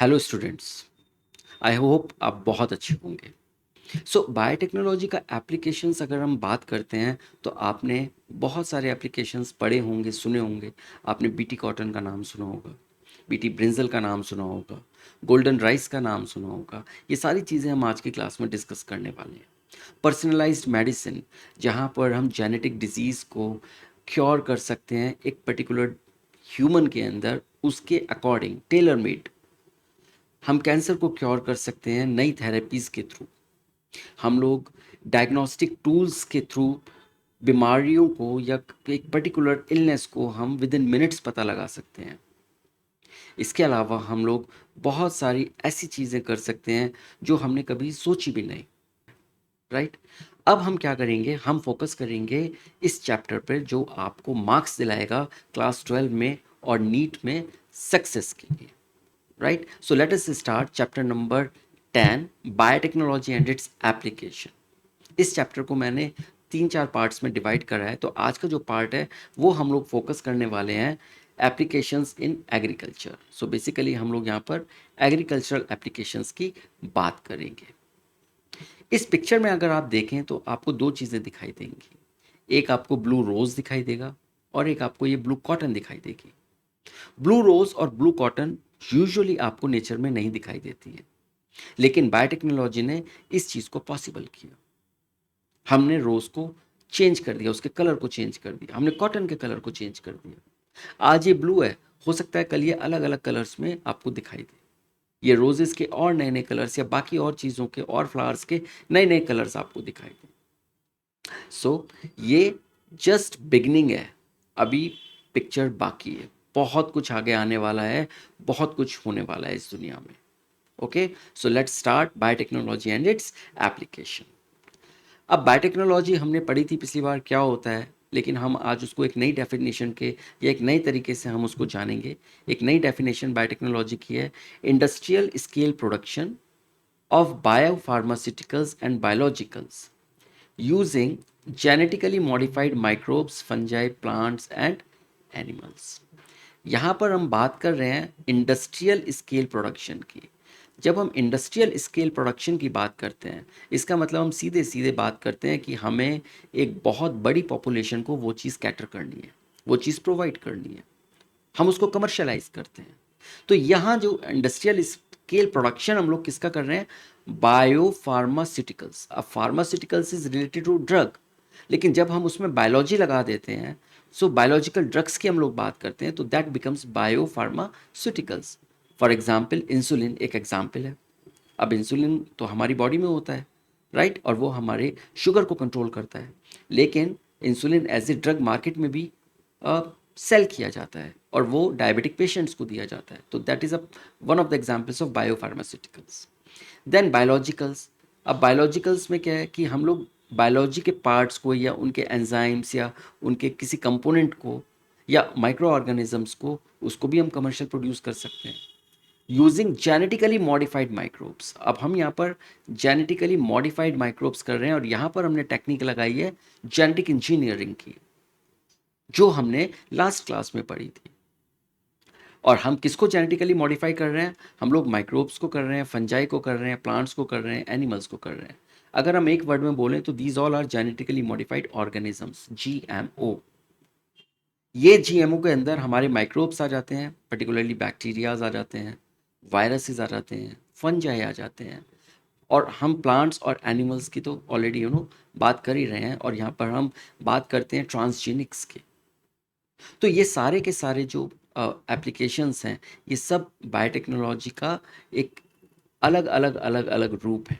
Hello students. I hope आप बहुत अच्छे होंगे। सो बायोटेक्नोलॉजी का एप्लीकेशंस अगर हम बात करते हैं तो आपने बहुत सारे एप्लीकेशंस पढ़े होंगे, सुने होंगे। आपने बीटी कॉटन का नाम सुना होगा, बीटी ब्रिंजल का नाम सुना होगा, गोल्डन राइस का नाम सुना होगा। ये सारी चीज़ें हम आज की क्लास में डिस्कस करने वाले हैं। पर्सनलाइज्ड मेडिसिन, जहाँ पर हम जेनेटिक डिजीज़ को क्योर कर सकते हैं एक पर्टिकुलर ह्यूमन के अंदर, उसके अकॉर्डिंग टेलर मेड हम कैंसर को क्योर कर सकते हैं नई थेरेपीज़ के थ्रू। हम लोग डायग्नोस्टिक टूल्स के थ्रू बीमारियों को या एक पर्टिकुलर इलनेस को हम विद इन मिनट्स पता लगा सकते हैं। इसके अलावा हम लोग बहुत सारी ऐसी चीज़ें कर सकते हैं जो हमने कभी सोची भी नहीं। राइट। अब हम क्या करेंगे, हम फोकस करेंगे इस चैप्टर पर जो आपको मार्क्स दिलाएगा क्लास 12 में और नीट में सक्सेस के लिए। Right? So let us start chapter number 10, biotechnology and its application. इस चैप्टर को मैंने 3-4 पार्ट्स में डिवाइड करा है। तो आज का जो पार्ट है वो हम लोग फोकस करने वाले हैं applications in agriculture. So basically हम लोग यहाँ पर एग्रीकल्चरल एप्लीकेशंस की बात करेंगे। इस पिक्चर में अगर आप देखें तो आपको दो चीज़ें दिखाई देंगी। एक आपको ब्लू रोज़ दिखाई देगा और एक आपको ये ब्लू कॉटन दिखाई देगी। ब्लू रोज़ और ब्लू कॉटन यूजुअली आपको नेचर में नहीं दिखाई देती है, लेकिन बायोटेक्नोलॉजी ने इस चीज़ को पॉसिबल किया। हमने रोज़ को चेंज कर दिया, उसके कलर को चेंज कर दिया, हमने कॉटन के कलर को चेंज कर दिया। आज ये ब्लू है, हो सकता है कल ये अलग अलग कलर्स में आपको दिखाई दे। ये रोजेस के और नए नए कलर्स या बाकी और चीज़ों के और फ्लावर्स के नए नए कलर्स आपको दिखाई दे। सो ये जस्ट बिगनिंग है, अभी पिक्चर बाकी है। बहुत कुछ आगे आने वाला है, बहुत कुछ होने वाला है इस दुनिया में। Okay, so let's start biotechnology and its application. अब बायोटेक्नोलॉजी हमने पढ़ी थी पिछली बार क्या होता है, लेकिन हम आज उसको एक नई डेफिनेशन के या एक नए तरीके से हम उसको जानेंगे। एक नई डेफिनेशन बायोटेक्नोलॉजी की है, industrial scale production of biopharmaceuticals and biologicals using genetically modified microbes, fungi, plants and animals। यहाँ पर हम बात कर रहे हैं इंडस्ट्रियल स्केल प्रोडक्शन की। जब हम इंडस्ट्रियल स्केल प्रोडक्शन की बात करते हैं, इसका मतलब हम सीधे सीधे बात करते हैं कि हमें एक बहुत बड़ी पॉपुलेशन को वो चीज़ कैटर करनी है, वो चीज़ प्रोवाइड करनी है, हम उसको कमर्शलाइज करते हैं। तो यहाँ जो इंडस्ट्रियल स्केल प्रोडक्शन हम लोग किसका कर रहे हैं, बायो फार्मास्यूटिकल्स। अब pharmaceuticals is related to drug, लेकिन जब हम उसमें बायोलॉजी लगा देते हैं, सो बायोलॉजिकल ड्रग्स की हम लोग बात करते हैं, तो that becomes bio pharmaceuticals. For example insulin एक एग्जाम्पल है। अब इंसुलिन तो हमारी बॉडी में होता है, राइट, और वो हमारे शुगर को कंट्रोल करता है। लेकिन insulin as a drug market में भी सेल किया जाता है और वो डायबिटिक पेशेंट्स को दिया जाता है। तो that is a one of the examples of biopharmaceuticals. Then biologicals. अब बायोलॉजिकल्स में क्या है कि हम लोग बायोलॉजी के पार्ट्स को या उनके एंजाइम्स या उनके किसी कंपोनेंट को या माइक्रो ऑर्गेनिजम्स को, उसको भी हम कमर्शियल प्रोड्यूस कर सकते हैं यूजिंग जेनेटिकली मॉडिफाइड माइक्रोब्स। अब हम यहाँ पर जेनेटिकली मॉडिफाइड माइक्रोब्स कर रहे हैं और यहाँ पर हमने टेक्निक लगाई है जेनेटिक इंजीनियरिंग की, जो हमने लास्ट क्लास में पढ़ी थी। और हम किसको जेनेटिकली मॉडिफाई कर रहे हैं, हम लोग माइक्रोब्स को कर रहे हैं, फंजाई को कर रहे हैं, प्लांट्स को कर रहे हैं, एनिमल्स को कर रहे हैं। अगर हम एक वर्ड में बोलें तो these all are genetically modified organisms, GMO। ये GMO के अंदर हमारे माइक्रोब्स आ जाते हैं, पर्टिकुलरली बैक्टीरियाज आ जाते हैं, वायरसेस आ जाते हैं, फंजाई आ जाते हैं। और हम प्लांट्स और एनिमल्स की तो ऑलरेडी बात कर ही रहे हैं, और यहाँ पर हम बात करते हैं ट्रांसजेनिक्स की। तो ये सारे के सारे जो एप्लीकेशंस हैं, ये सब बायोटेक्नोलॉजी का एक अलग अलग अलग अलग रूप है।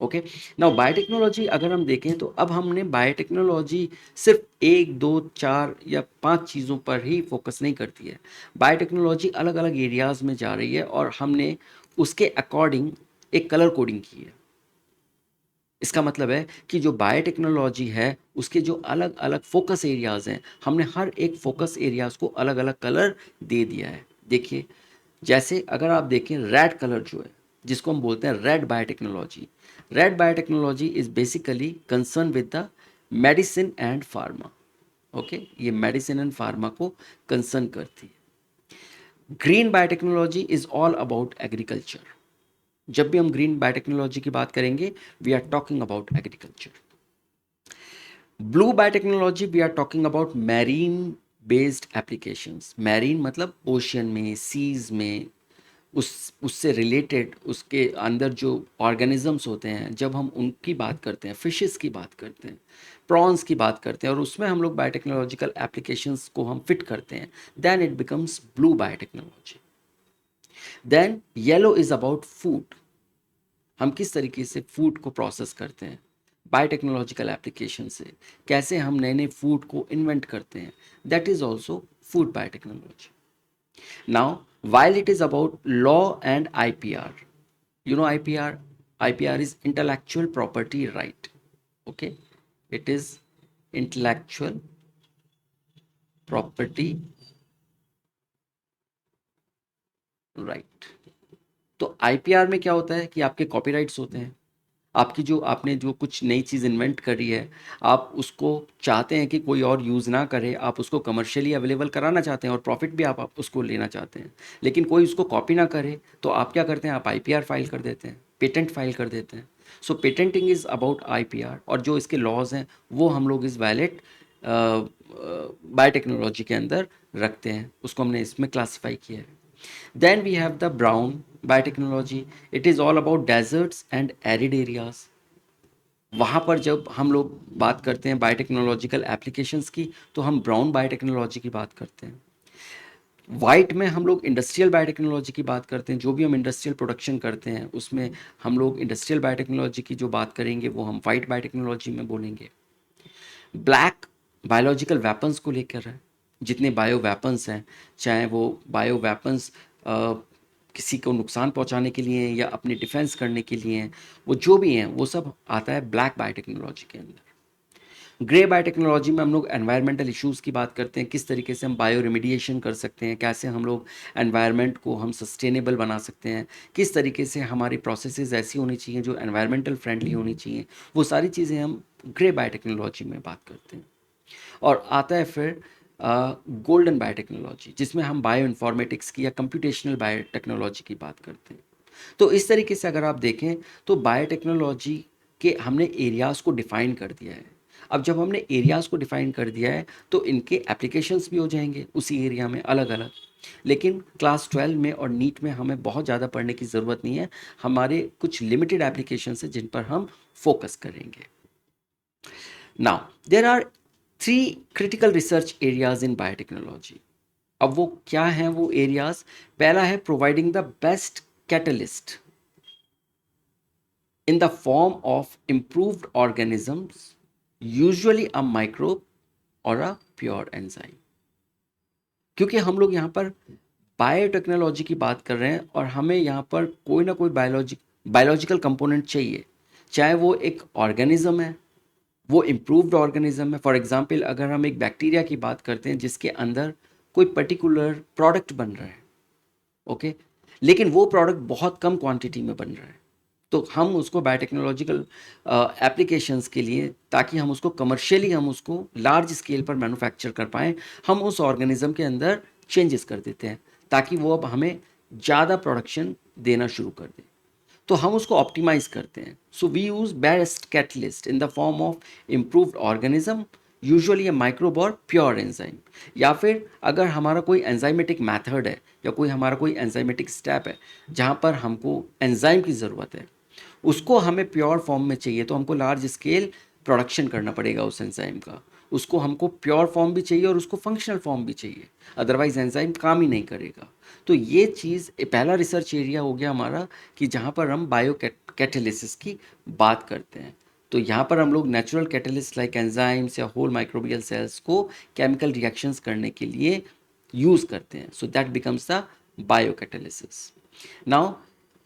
ओके, नाउ बायोटेक्नोलॉजी अगर हम देखें तो अब हमने बायोटेक्नोलॉजी सिर्फ 1 2 4 या 5 चीज़ों पर ही फोकस नहीं करती है। बायोटेक्नोलॉजी अलग अलग एरियाज़ में जा रही है और हमने उसके अकॉर्डिंग एक कलर कोडिंग की है। इसका मतलब है कि जो बायोटेक्नोलॉजी है उसके जो अलग अलग फोकस एरियाज़ हैं, हमने हर एक फोकस एरियाज़ को अलग अलग कलर दे दिया है। देखिए, जैसे अगर आप देखें रेड कलर जो है, जिसको हम बोलते हैं red biotechnology is basically concern with the medicine and pharma. Okay, ये मेडिसिन एंड फार्मा को कंसर्न करती है। Green biotechnology is all about agriculture. जब भी हम ग्रीन बायोटेक्नोलॉजी की बात करेंगे, we are talking about agriculture. Blue biotechnology, we are talking about marine based applications. Marine मतलब ओशियन में, सीज में, उससे रिलेटेड, उसके अंदर जो ऑर्गेनिजम्स होते हैं, जब हम उनकी बात करते हैं, फिशेस की बात करते हैं, प्रॉन्स की बात करते हैं, और उसमें हम लोग बायोटेक्नोलॉजिकल एप्लीकेशंस को हम फिट करते हैं, then it becomes blue biotechnology. Then yellow is about food. हम किस तरीके से फूड को प्रोसेस करते हैं बायोटेक्नोलॉजिकल एप्लीकेशन से, कैसे हम नए नए फूड को इन्वेंट करते हैं, that is also food biotechnology. Now, while it is about law and IPR, you know IPR? IPR is intellectual property right. Okay, it is intellectual property right. तो IPR में क्या होता है कि आपके कॉपीराइट्स होते हैं। आपकी जो आपने जो कुछ नई चीज़ इन्वेंट करी है, आप उसको चाहते हैं कि कोई और यूज़ ना करे, आप उसको कमर्शियली अवेलेबल कराना चाहते हैं और प्रॉफिट भी आप उसको लेना चाहते हैं, लेकिन कोई उसको कॉपी ना करे, तो आप क्या करते हैं, आप आईपीआर फाइल कर देते हैं, पेटेंट फाइल कर देते हैं। सो पेटेंटिंग इज़ अबाउट आईपीआर, और जो इसके लॉज हैं वो हम लोग इस वैलिड बायोटेक्नोलॉजी के अंदर रखते हैं, उसको हमने इसमें क्लासीफाई किया है। Then we have the brown biotechnology. It is all about deserts and arid areas. वहाँ पर जब हम लोग बात करते हैं बायोटेक्नोलॉजिकल एप्लीकेशंस की, तो हम ब्राउन बायोटेक्नोलॉजी की बात करते हैं। वाइट में हम लोग इंडस्ट्रियल बायोटेक्नोलॉजी की बात करते हैं। जो भी हम इंडस्ट्रियल प्रोडक्शन करते हैं उसमें हम लोग इंडस्ट्रियल बायोटेक्नोलॉजी की जो बात करेंगे वो हम वाइट बायोटेक्नोलॉजी में बोलेंगे। ब्लैक बायोलॉजिकल वेपन्स को लेकर है। जितने बायो वेपन्स हैं, चाहे वो बायो वेपन्स किसी को नुकसान पहुंचाने के लिए या अपने डिफेंस करने के लिए हैं, वो जो भी हैं वो सब आता है ब्लैक बायोटेक्नोलॉजी के अंदर। ग्रे बायोटेक्नोलॉजी में हम लोग एनवायरमेंटल इश्यूज़ की बात करते हैं, किस तरीके से हम बायो रेमिडिएशन कर सकते हैं, कैसे हम लोग एनवायरनमेंट को हम सस्टेनेबल बना सकते हैं, किस तरीके से हमारी प्रोसेसेस ऐसी होनी चाहिए जो एनवायरमेंटल फ्रेंडली होनी चाहिए, वो सारी चीज़ें हम ग्रे बायोटेक्नोलॉजी में बात करते हैं। और आता है फिर गोल्डन बायोटेक्नोलॉजी, जिसमें हम बायो इन्फॉर्मेटिक्स की या कंप्यूटेशनल बायोटेक्नोलॉजी की बात करते हैं। तो इस तरीके से अगर आप देखें तो बायोटेक्नोलॉजी के हमने एरियाज़ को डिफ़ाइन कर दिया है। अब जब हमने एरियाज़ को डिफ़ाइन कर दिया है तो इनके एप्लीकेशंस भी हो जाएंगे उसी एरिया में अलग अलग। लेकिन क्लास 12 में और नीट में हमें बहुत ज़्यादा पढ़ने की ज़रूरत नहीं है, हमारे कुछ लिमिटेड एप्लीकेशंस हैं जिन पर हम फोकस करेंगे। Now there are 3 critical research areas in biotechnology. अब वो क्या हैं वो एरियाज? पहला है providing the best catalyst in the form of improved organisms, usually a microbe or a pure enzyme। क्योंकि हम लोग यहाँ पर बायोटेक्नोलॉजी की बात कर रहे हैं और हमें यहाँ पर कोई ना कोई बायोलॉजिकल कंपोनेंट चाहिए, चाहे वो एक ऑर्गेनिज्म है, वो इम्प्रूव्ड ऑर्गेनिज्म है। फॉर एग्जांपल अगर हम एक बैक्टीरिया की बात करते हैं जिसके अंदर कोई पर्टिकुलर प्रोडक्ट बन रहा है, ओके, लेकिन वो प्रोडक्ट बहुत कम क्वांटिटी में बन रहा है, तो हम उसको बायोटेक्नोलॉजिकल एप्लीकेशंस के लिए, ताकि हम उसको कमर्शियली हम उसको लार्ज स्केल पर मैन्युफैक्चर कर पाएँ, हम उस ऑर्गेनिज्म के अंदर चेंजेस कर देते हैं ताकि वो अब हमें ज़्यादा प्रोडक्शन देना शुरू कर दे। तो हम उसको ऑप्टिमाइज़ करते हैं। So we use best catalyst in the form of improved organism, usually a microbe और प्योर एंजाइम। या फिर अगर हमारा कोई एंजाइमेटिक मेथड है या कोई हमारा कोई एंजाइमेटिक स्टेप है जहाँ पर हमको एंजाइम की ज़रूरत है, उसको हमें प्योर फॉर्म में चाहिए, तो हमको लार्ज स्केल प्रोडक्शन करना पड़ेगा उस एंजाइम का। उसको हमको प्योर फॉर्म भी चाहिए और उसको फंक्शनल फॉर्म भी चाहिए, अदरवाइज एंजाइम काम ही नहीं करेगा। तो ये चीज़ पहला रिसर्च एरिया हो गया हमारा कि जहाँ पर हम बायो कैटेलिसिस की बात करते हैं। तो यहाँ पर हम लोग नेचुरल कैटेलिस्ट लाइक एंजाइम्स या होल माइक्रोबियल सेल्स को केमिकल रिएक्शंस करने के लिए यूज़ करते हैं। So that becomes the bio catalysis. Now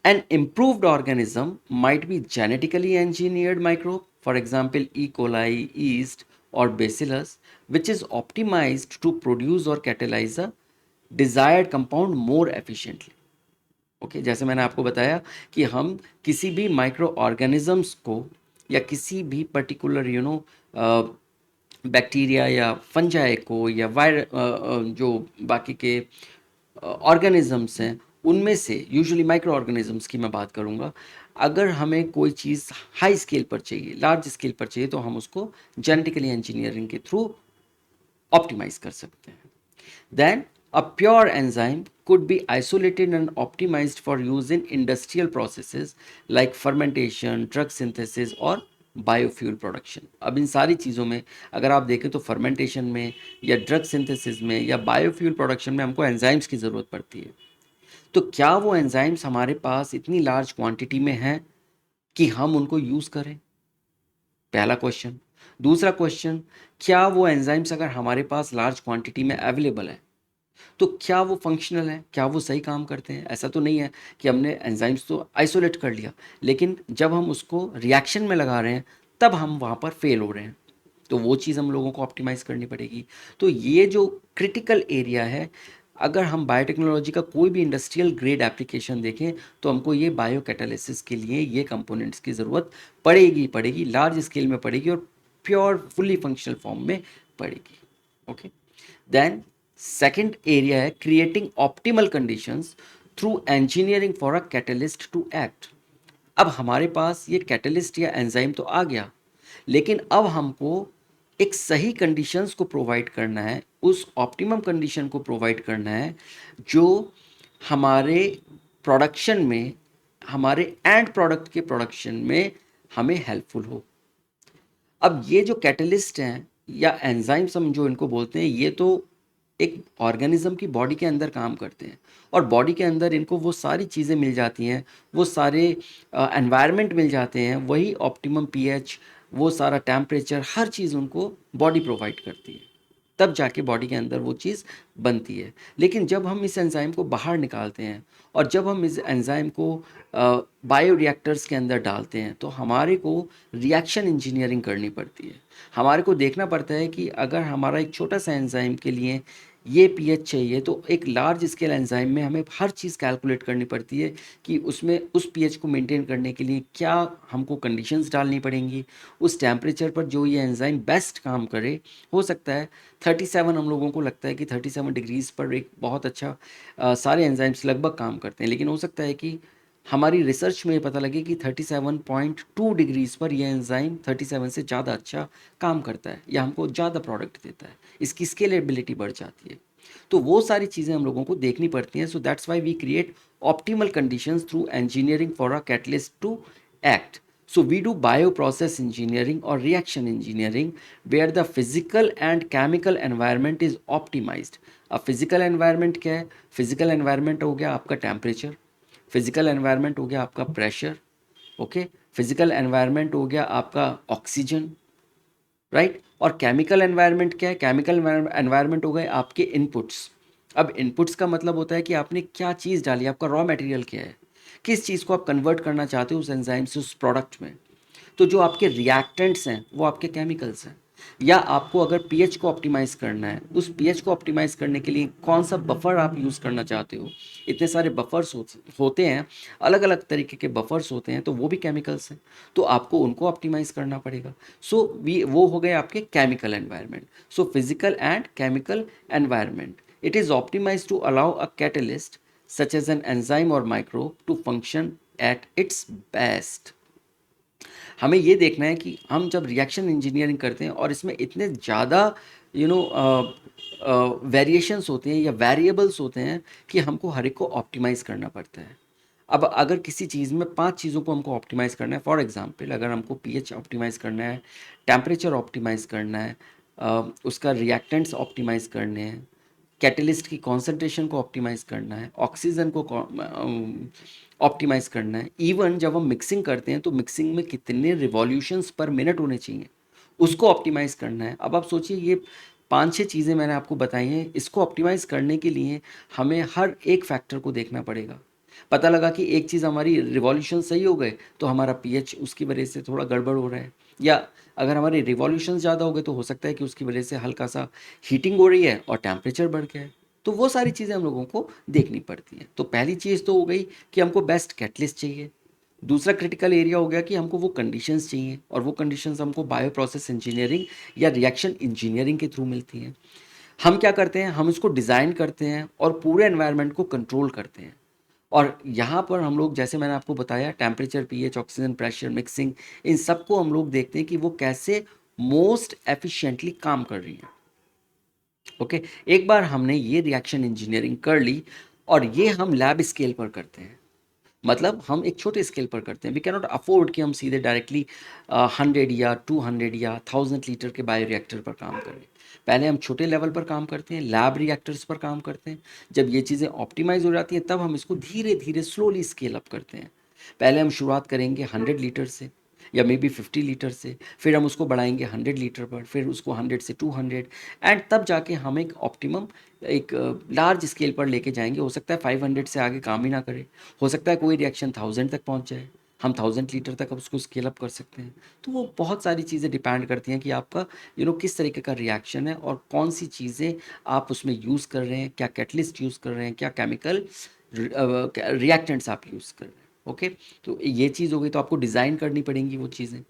an improved organism might be genetically engineered microbe, for example E. coli, yeast, or bacillus, which is optimized to produce or catalyze a desired compound more efficiently। Okay, जैसे मैंने आपको बताया कि हम किसी भी micro organisms को या किसी भी पर्टिकुलर बैक्टीरिया या फंजाई को या जो बाकी के ऑर्गेनिजम्स हैं, उनमें से यूजुअली माइक्रो ऑर्गेनिजम्स की मैं बात करूँगा, अगर हमें कोई चीज़ हाई स्केल पर चाहिए, लार्ज स्केल पर चाहिए, तो हम उसको जेनेटिकली इंजीनियरिंग के थ्रू ऑप्टिमाइज कर सकते हैं. Then, a pure enzyme could be isolated and optimized for use in industrial processes like fermentation, drug synthesis और बायोफ्यूल प्रोडक्शन. अब इन सारी चीज़ों में अगर आप देखें तो फर्मेंटेशन में या ड्रग सिंथेसिस में या बायोफ्यूल प्रोडक्शन में हमको एंजाइम्स की ज़रूरत पड़ती है. तो क्या वो एंजाइम्स हमारे पास इतनी लार्ज क्वांटिटी में हैं कि हम उनको यूज़ करें? पहला क्वेश्चन. दूसरा क्वेश्चन, क्या वो एंजाइम्स अगर हमारे पास लार्ज क्वांटिटी में अवेलेबल है तो क्या वो फंक्शनल है, क्या वो सही काम करते हैं? ऐसा तो नहीं है कि हमने एंजाइम्स तो आइसोलेट कर लिया, लेकिन जब हम उसको रिएक्शन में लगा रहे हैं तब हम वहाँ पर फेल हो रहे हैं. तो वो चीज़ हम लोगों को ऑप्टिमाइज़ करनी पड़ेगी. तो ये जो क्रिटिकल एरिया है, अगर हम बायोटेक्नोलॉजी का कोई भी इंडस्ट्रियल ग्रेड एप्लीकेशन देखें तो हमको ये बायो कैटालिसिस के लिए ये कंपोनेंट्स की ज़रूरत पड़ेगी, लार्ज स्केल में पड़ेगी और प्योर फुल्ली फंक्शनल फॉर्म में पड़ेगी. ओके. देन सेकंड एरिया है creating optimal conditions through engineering for a catalyst to act. अब हमारे पास ये कैटलिस्ट या एंजाइम तो आ गया, लेकिन अब हमको एक सही कंडीशंस को प्रोवाइड करना है, उस ऑप्टिमम कंडीशन को प्रोवाइड करना है जो हमारे प्रोडक्शन में, हमारे एंड प्रोडक्ट के प्रोडक्शन में हमें हेल्पफुल हो. अब ये जो कैटलिस्ट हैं या एंजाइम्स हम जो इनको बोलते हैं, ये तो एक ऑर्गेनिज्म की बॉडी के अंदर काम करते हैं और बॉडी के अंदर इनको वो सारी चीज़ें मिल जाती हैं, वो सारे एनवायरनमेंट मिल जाते हैं, वही ऑप्टिमम पीएच, वो सारा टेम्परेचर, हर चीज़ उनको बॉडी प्रोवाइड करती है, तब जाके बॉडी के अंदर वो चीज़ बनती है. लेकिन जब हम इस एंजाइम को बाहर निकालते हैं और जब हम इस एंजाइम को बायो रिएक्टर्स के अंदर डालते हैं तो हमारे को रिएक्शन इंजीनियरिंग करनी पड़ती है. हमारे को देखना पड़ता है कि अगर हमारा एक छोटा सा एंजाइम के लिए ये पीएच चाहिए तो एक लार्ज स्केल एंजाइम में हमें हर चीज़ कैलकुलेट करनी पड़ती है कि उसमें उस पीएच को मेंटेन करने के लिए क्या हमको कंडीशंस डालनी पड़ेंगी, उस टेम्परेचर पर जो ये एंजाइम बेस्ट काम करे. हो सकता है 37, हम लोगों को लगता है कि 37 डिग्रीज़ पर एक बहुत अच्छा सारे एंजाइम्स लगभग काम करते हैं, लेकिन हो सकता है कि हमारी रिसर्च में ये पता लगे कि 37.2 डिग्रीज़ पर यह एंजाइम 37 से ज़्यादा अच्छा काम करता है या हमको ज़्यादा प्रोडक्ट देता है, इसकी स्केलेबिलिटी बढ़ जाती है. तो वो सारी चीज़ें हम लोगों को देखनी पड़ती हैं. So that's why we create optimal conditions through engineering for a catalyst to act. So we do bioprocess engineering or reaction engineering where the physical and chemical environment is optimized. अब physical environment क्या है? Physical environment हो गया आपका temperature, physical environment हो गया आपका pressure, okay, physical environment हो गया आपका ऑक्सीजन, राइट. और केमिकल एनवायरनमेंट क्या है? केमिकल एनवायरनमेंट हो गए आपके इनपुट्स. अब इनपुट्स का मतलब होता है कि आपने क्या चीज़ डाली, आपका रॉ मटेरियल क्या है, किस चीज़ को आप कन्वर्ट करना चाहते हो उस एंजाइम से उस प्रोडक्ट में. तो जो आपके रिएक्टेंट्स हैं वो आपके केमिकल्स हैं. या आपको अगर पीएच को ऑप्टिमाइज़ करना है, उस पीएच को ऑप्टिमाइज़ करने के लिए कौन सा बफर आप यूज़ करना चाहते हो, इतने सारे बफर्स होते हैं, अलग अलग तरीके के बफर्स होते हैं, तो वो भी केमिकल्स हैं, तो आपको उनको ऑप्टिमाइज़ करना पड़ेगा. सो वो हो गए आपके chemical environment. So physical and chemical environment, it is optimise to allow a catalyst such as an enzyme और microbe to function at its best. हमें ये देखना है कि हम जब रिएक्शन इंजीनियरिंग करते हैं और इसमें इतने ज़्यादा यू नो वेरिएशंस होते हैं या वेरिएबल्स होते हैं कि हमको हर एक को ऑप्टिमाइज़ करना पड़ता है. अब अगर किसी चीज़ में 5 चीज़ों को हमको ऑप्टिमाइज़ करना है, फॉर एग्जांपल अगर हमको पीएच ऑप्टिमाइज़ करना है, टेम्परेचर ऑप्टिमाइज़ करना है, उसका रिएक्टेंट्स ऑप्टिमाइज़ करने हैं, कैटलिस्ट की कॉन्सेंट्रेशन को ऑप्टिमाइज़ करना है, ऑक्सीजन को ऑप्टिमाइज़ करना है, इवन जब हम मिक्सिंग करते हैं तो मिक्सिंग में कितने रिवॉल्यूशंस पर मिनट होने चाहिए उसको ऑप्टिमाइज़ करना है. अब आप सोचिए ये 5-6 चीज़ें मैंने आपको बताई हैं, इसको ऑप्टिमाइज़ करने के लिए हमें हर एक फैक्टर को देखना पड़ेगा. पता लगा कि एक चीज़ हमारी रिवॉल्यूशन सही हो गए तो हमारा पीएच उसकी वजह से थोड़ा गड़बड़ हो रहा है, या अगर हमारे रिवॉल्यूशन ज़्यादा हो गए तो हो सकता है कि उसकी वजह से हल्का सा हीटिंग हो रही है और टेम्परेचर बढ़ गया है. तो वो सारी चीज़ें हम लोगों को देखनी पड़ती हैं. तो पहली चीज़ तो हो गई कि हमको बेस्ट कैटलिस्ट चाहिए. दूसरा क्रिटिकल एरिया हो गया कि हमको वो कंडीशंस चाहिए और वो कंडीशंस हमको बायो प्रोसेस इंजीनियरिंग या रिएक्शन इंजीनियरिंग के थ्रू मिलती हैं. हम क्या करते हैं, हम इसको डिज़ाइन करते हैं और पूरे एनवायरनमेंट को कंट्रोल करते हैं। और यहाँ पर हम लोग, जैसे मैंने आपको बताया, temperature, pH, oxygen, pressure, mixing, इन सबको हम लोग देखते हैं कि वो कैसे मोस्ट एफिशिएंटली काम कर रही हैं। ओके, एक बार हमने ये रिएक्शन इंजीनियरिंग कर ली और ये हम लैब स्केल पर करते हैं, मतलब हम एक छोटे स्केल पर करते हैं। वी कैन नॉट अफोर्ड कि हम सीधे डायरेक्टली 100 या 200 या 1000 लीटर के बायो रिएक्टर पर काम करें। पहले हम छोटे लेवल पर काम करते हैं, लैब रिएक्टर्स पर काम करते हैं। जब ये चीज़ें ऑप्टिमाइज हो जाती हैं तब हम इसको धीरे धीरे स्लोली स्केल अप करते हैं। पहले हम शुरुआत करेंगे 100 लीटर से या मे बी 50 लीटर से, फिर हम उसको बढ़ाएंगे 100 लीटर पर, फिर उसको 100 से 200, एंड तब जाके हम एक ऑप्टिमम, एक लार्ज स्केल पर लेके जाएंगे। हो सकता है 500 से आगे काम ही ना करे, हो सकता है कोई रिएक्शन 1000 तक पहुंच जाए, हम 1000 लीटर तक अब उसको स्केल अप कर सकते हैं। तो वो बहुत सारी चीज़ें डिपेंड करती हैं कि आपका किस तरीके का रिएक्शन है और कौन सी चीज़ें आप उसमें यूज़ कर रहे हैं, क्या कैटलिस्ट यूज़ कर रहे हैं, क्या केमिकल रिएक्टेंट्स आप यूज़ कर रहे हैं। ओके, तो ये चीज़ हो गई, तो आपको डिज़ाइन करनी पड़ेंगी वो चीज़ें।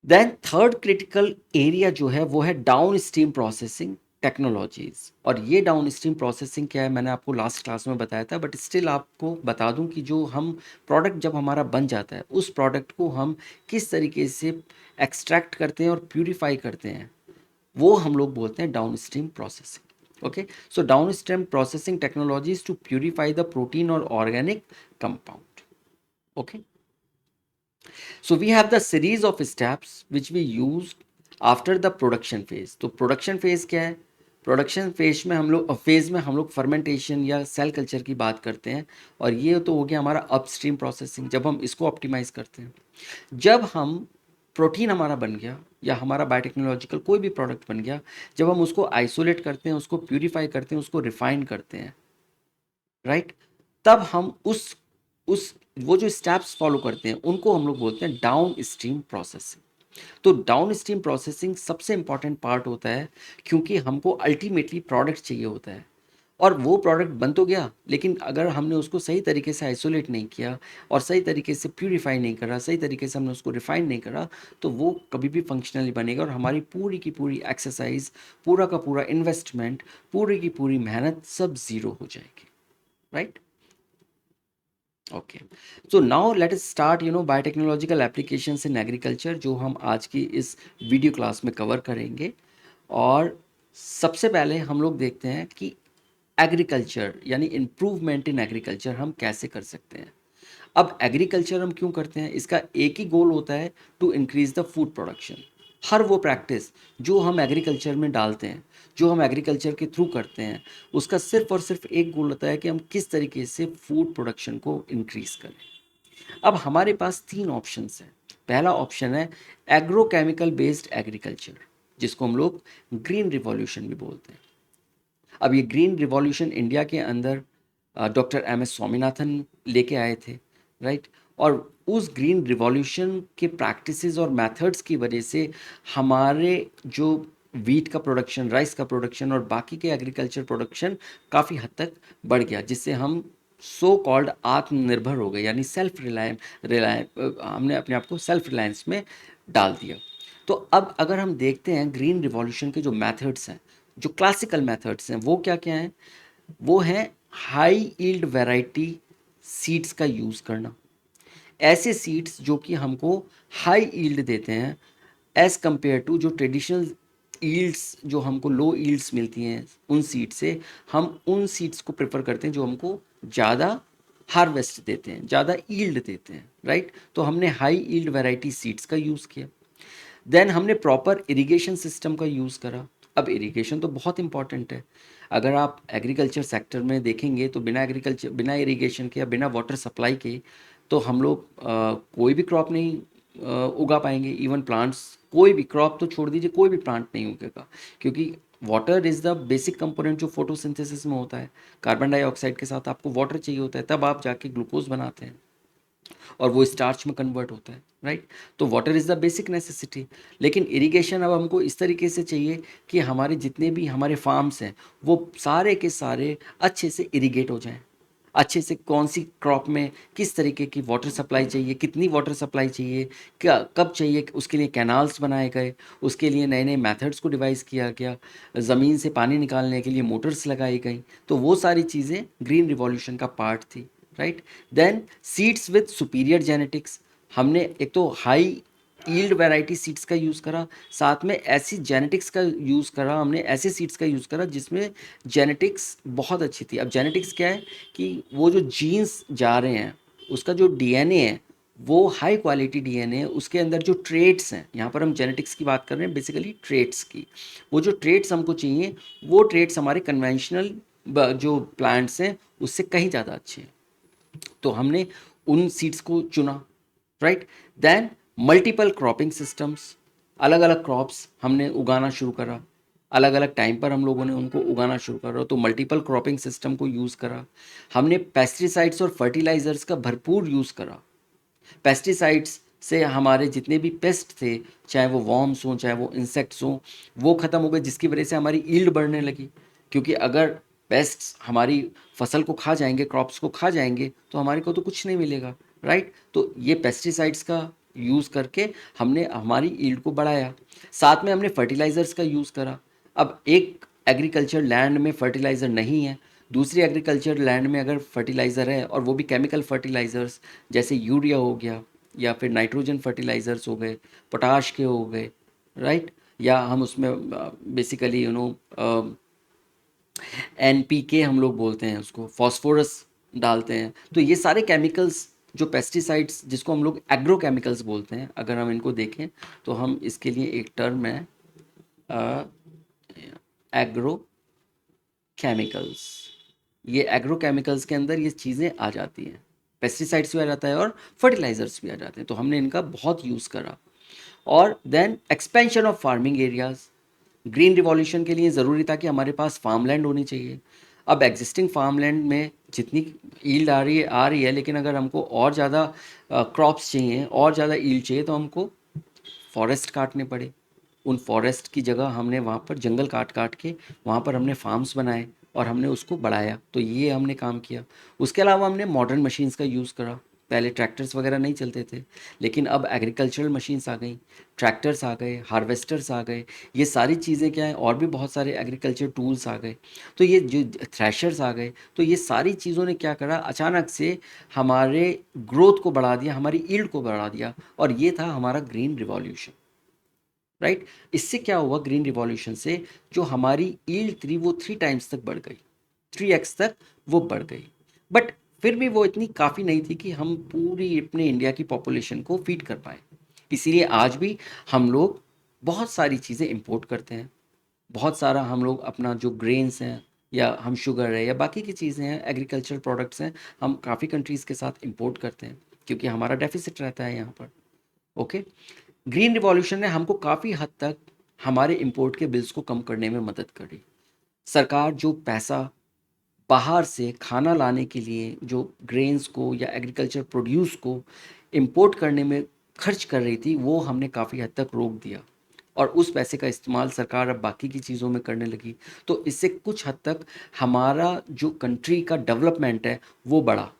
देन थर्ड क्रिटिकल एरिया जो है वो है डाउन स्ट्रीम प्रोसेसिंग टेक्नोलॉजीज। और ये डाउन स्ट्रीम प्रोसेसिंग क्या है, मैंने आपको लास्ट क्लास में बताया था, बट स्टिल आपको बता दूं कि जो हम प्रोडक्ट जब हमारा बन जाता है, उस प्रोडक्ट को हम किस तरीके से एक्सट्रैक्ट करते हैं और प्यूरिफाई करते हैं, वो हम लोग बोलते हैं downstream processing. Okay, so downstream processing technologies to purify the protein और organic compound. Okay, so we have the series of steps which we use after the production phase। तो production phase क्या है, production phase में हम लोग fermentation या cell culture की बात करते हैं, और ये तो हो गया हमारा अपस्ट्रीम प्रोसेसिंग, जब हम इसको ऑप्टिमाइज करते हैं। जब हम प्रोटीन हमारा बन गया या हमारा बायोटेक्नोलॉजिकल कोई भी प्रोडक्ट बन गया, जब हम उसको आइसोलेट करते हैं, उसको प्यूरिफाई करते हैं, उसको रिफाइन करते हैं, राइट, तब हम उस वो जो स्टेप्स फॉलो करते हैं उनको हम लोग बोलते हैं डाउन स्ट्रीम प्रोसेसिंग। तो डाउन स्ट्रीम प्रोसेसिंग सबसे इंपॉर्टेंट पार्ट होता है, क्योंकि हमको अल्टीमेटली प्रोडक्ट चाहिए होता है, और वो प्रोडक्ट बन तो गया, लेकिन अगर हमने उसको सही तरीके से आइसोलेट नहीं किया और सही तरीके से प्यूरिफाई नहीं करा, सही तरीके से हमने उसको रिफाइन नहीं करा, तो वो कभी भी फंक्शनली बनेगा और हमारी पूरी की पूरी एक्सरसाइज, पूरा का पूरा इन्वेस्टमेंट, पूरी की पूरी मेहनत सब ज़ीरो हो जाएगी, right. Okay, so now let us start biotechnological applications in agriculture, जो हम आज की इस वीडियो क्लास में कवर करेंगे। और सबसे पहले हम लोग देखते हैं कि एग्रीकल्चर यानी इम्प्रूवमेंट इन एग्रीकल्चर हम कैसे कर सकते हैं। अब एग्रीकल्चर हम क्यों करते हैं, इसका एक ही गोल होता है, to increase the food production. हर वो प्रैक्टिस जो हम एग्रीकल्चर में डालते हैं, जो हम एग्रीकल्चर के थ्रू करते हैं, उसका सिर्फ और सिर्फ एक गोल होता है कि हम किस तरीके से फूड प्रोडक्शन को इंक्रीज करें। अब हमारे पास तीन ऑप्शंस हैं। पहला ऑप्शन है एग्रोकेमिकल बेस्ड एग्रीकल्चर, जिसको हम लोग ग्रीन रिवॉल्यूशन भी बोलते हैं। अब ये ग्रीन रिवॉल्यूशन इंडिया के अंदर डॉक्टर एम एस स्वामीनाथन लेके आए थे, राइट। और उस ग्रीन रिवॉल्यूशन के प्रैक्टिसेस और मेथड्स की वजह से हमारे जो वीट का प्रोडक्शन, राइस का प्रोडक्शन और बाकी के एग्रीकल्चर प्रोडक्शन काफ़ी हद तक बढ़ गया, जिससे हम सो कॉल्ड आत्मनिर्भर हो गए, यानी सेल्फ हमने अपने आप को सेल्फ रिलायंस में डाल दिया। तो अब अगर हम देखते हैं ग्रीन रिवॉल्यूशन के जो मेथड्स हैं, जो क्लासिकल मेथड्स हैं, वो क्या क्या हैं, वो है हाई यील्ड वैरायटी सीड्स का यूज़ करना। ऐसे सीड्स जो कि हमको हाई यील्ड देते हैं एज कंपेयर टू जो ट्रेडिशनल यील्ड्स जो हमको लो यील्ड्स मिलती हैं उन सीड से, हम उन सीड्स को प्रेफर करते हैं जो हमको ज़्यादा हार्वेस्ट देते हैं, ज़्यादा यील्ड देते हैं, राइट। तो हमने हाई यील्ड वैरायटी सीड्स का यूज़ किया। देन हमने प्रॉपर इरिगेशन सिस्टम का यूज़ करा। अब इरिगेशन तो बहुत इंपॉर्टेंट है। अगर आप एग्रीकल्चर सेक्टर में देखेंगे तो बिना इरिगेशन के या बिना वाटर सप्लाई के तो हम लोग कोई भी क्रॉप नहीं उगा पाएंगे। इवन प्लांट्स, कोई भी क्रॉप तो छोड़ दीजिए, कोई भी प्लांट नहीं उगेगा, क्योंकि water is the basic component जो फोटोसिंथेसिस में होता है। कार्बन डाइऑक्साइड के साथ आपको वाटर चाहिए होता है, तब आप जाके ग्लूकोज बनाते हैं और वो स्टार्च में कन्वर्ट होता है, राइट। तो water is the basic necessity. लेकिन इरिगेशन अब हमको इस तरीके से चाहिए कि हमारे जितने भी हमारे फार्म्स हैं वो सारे के सारे अच्छे से इरिगेट हो जाएं। अच्छे से कौन सी क्रॉप में किस तरीके की वाटर सप्लाई चाहिए, कितनी वाटर सप्लाई चाहिए, क्या कब चाहिए, उसके लिए कैनाल्स बनाए गए, उसके लिए नए नए मेथड्स को डिवाइस किया गया, ज़मीन से पानी निकालने के लिए मोटर्स लगाई गई। तो वो सारी चीज़ें ग्रीन रिवॉल्यूशन का पार्ट थी, right. Then seeds with superior genetics, हमने एक तो हाई ईल्ड वैरायटी सीड्स का यूज़ करा, साथ में ऐसी जेनेटिक्स का यूज़ करा, हमने ऐसे सीड्स का यूज़ करा जिसमें जेनेटिक्स बहुत अच्छी थी। अब जेनेटिक्स क्या है कि वो जो जीन्स जा रहे हैं, उसका जो डीएनए है वो हाई क्वालिटी डीएनए है, उसके अंदर जो ट्रेट्स हैं, यहाँ पर हम जेनेटिक्स की बात कर रहे हैं बेसिकली ट्रेट्स की, वो जो ट्रेट्स हमको चाहिए वो ट्रेट्स हमारे कन्वेंशनल जो प्लांट्स हैं उससे कहीं ज़्यादा अच्छे हैं। तो हमने उन सीड्स को चुना, right. Then multiple cropping systems, अलग अलग क्रॉप्स हमने उगाना शुरू करा, अलग अलग टाइम पर हम लोगों ने उनको उगाना शुरू करा, तो मल्टीपल क्रॉपिंग सिस्टम को यूज़ करा। हमने पेस्टिसाइड्स और फर्टिलाइजर्स का भरपूर यूज़ करा। पेस्टिसाइड्स से हमारे जितने भी पेस्ट थे, चाहे वो वॉर्म्स हों चाहे वो इंसेक्ट्स हों, वो ख़त्म हो गए, जिसकी वजह से हमारी ईल्ड बढ़ने लगी। क्योंकि अगर पेस्ट्स हमारी फसल को खा जाएंगे, क्रॉप्स को खा जाएंगे, तो हमारे को तो कुछ नहीं मिलेगा, राइट। तो ये पेस्टिसाइड्स का यूज़ करके हमने हमारी ईल्ड को बढ़ाया। साथ में हमने फर्टिलाइज़र्स का यूज़ करा। अब एक एग्रीकल्चर लैंड में फर्टिलाइज़र नहीं है, दूसरी एग्रीकल्चर लैंड में अगर फर्टिलाइज़र है और वो भी केमिकल फर्टिलाइज़र्स, जैसे यूरिया हो गया या फिर नाइट्रोजन फर्टिलाइज़र्स हो गए, पोटाश के हो गए, राइट। या हम उसमें बेसिकली एनपीके हम लोग बोलते हैं उसको, फास्फोरस डालते हैं। तो ये सारे केमिकल्स जो पेस्टिसाइड्स जिसको हम लोग एग्रो केमिकल्स बोलते हैं, अगर हम इनको देखें तो हम इसके लिए एक टर्म है एग्रो केमिकल्स। ये एग्रो केमिकल्स के अंदर ये चीज़ें आ जाती हैं, पेस्टिसाइड्स भी आ जाता है और फर्टिलाइजर्स भी आ जाते हैं। तो हमने इनका बहुत यूज़ करा। और then expansion of farming areas, green revolution के लिए ज़रूरी था कि हमारे पास फार्मलैंड होनी चाहिए। अब एग्जिस्टिंग फार्मलैंड में जितनी ईल्ड आ रही है, लेकिन अगर हमको और ज़्यादा क्रॉप्स चाहिए, और ज़्यादा ईल्ड चाहिए, तो हमको फॉरेस्ट काटने पड़े। उन फॉरेस्ट की जगह हमने वहाँ पर जंगल काट काट के वहाँ पर हमने फार्म्स बनाए और हमने उसको बढ़ाया। तो ये हमने काम किया। उसके अलावा हमने मॉडर्न मशीन्स का यूज़ करा। पहले ट्रैक्टर्स वगैरह नहीं चलते थे, लेकिन अब एग्रीकल्चरल मशीन्स आ गई, ट्रैक्टर्स आ गए, हार्वेस्टर्स आ गए। ये सारी चीज़ें क्या है, और भी बहुत सारे एग्रीकल्चर टूल्स आ गए। तो ये जो थ्रेशर्स आ गए, तो ये सारी चीज़ों ने क्या करा, अचानक से हमारे ग्रोथ को बढ़ा दिया, हमारी ईल्ड को बढ़ा दिया। और ये था हमारा ग्रीन रिवॉल्यूशन, राइट। इससे क्या हुआ, ग्रीन रिवॉल्यूशन से जो हमारी ईल्ड थी वो 3 टाइम्स तक बढ़ गई, 3x तक वो बढ़ गई। बट फिर भी वो इतनी काफ़ी नहीं थी कि हम पूरी अपने इंडिया की पॉपुलेशन को फीड कर पाए। इसीलिए आज भी हम लोग बहुत सारी चीज़ें इंपोर्ट करते हैं। बहुत सारा हम लोग अपना जो ग्रेन्स हैं, या हम शुगर है, या बाकी की चीज़ें हैं, एग्रीकल्चर प्रोडक्ट्स हैं, हम काफ़ी कंट्रीज़ के साथ इंपोर्ट करते हैं, क्योंकि हमारा डेफिसिट रहता है यहाँ पर। ओके। ग्रीन रिवॉल्यूशन ने हमको काफ़ी हद तक हमारे इंपोर्ट के बिल्स को कम करने में मदद करी। सरकार जो पैसा बाहर से खाना लाने के लिए जो ग्रेन्स को या एग्रीकल्चर प्रोड्यूस को इंपोर्ट करने में खर्च कर रही थी, वो हमने काफ़ी हद तक रोक दिया, और उस पैसे का इस्तेमाल सरकार अब बाकी की चीज़ों में करने लगी। तो इससे कुछ हद तक हमारा जो कंट्री का डेवलपमेंट है वो बढ़ा।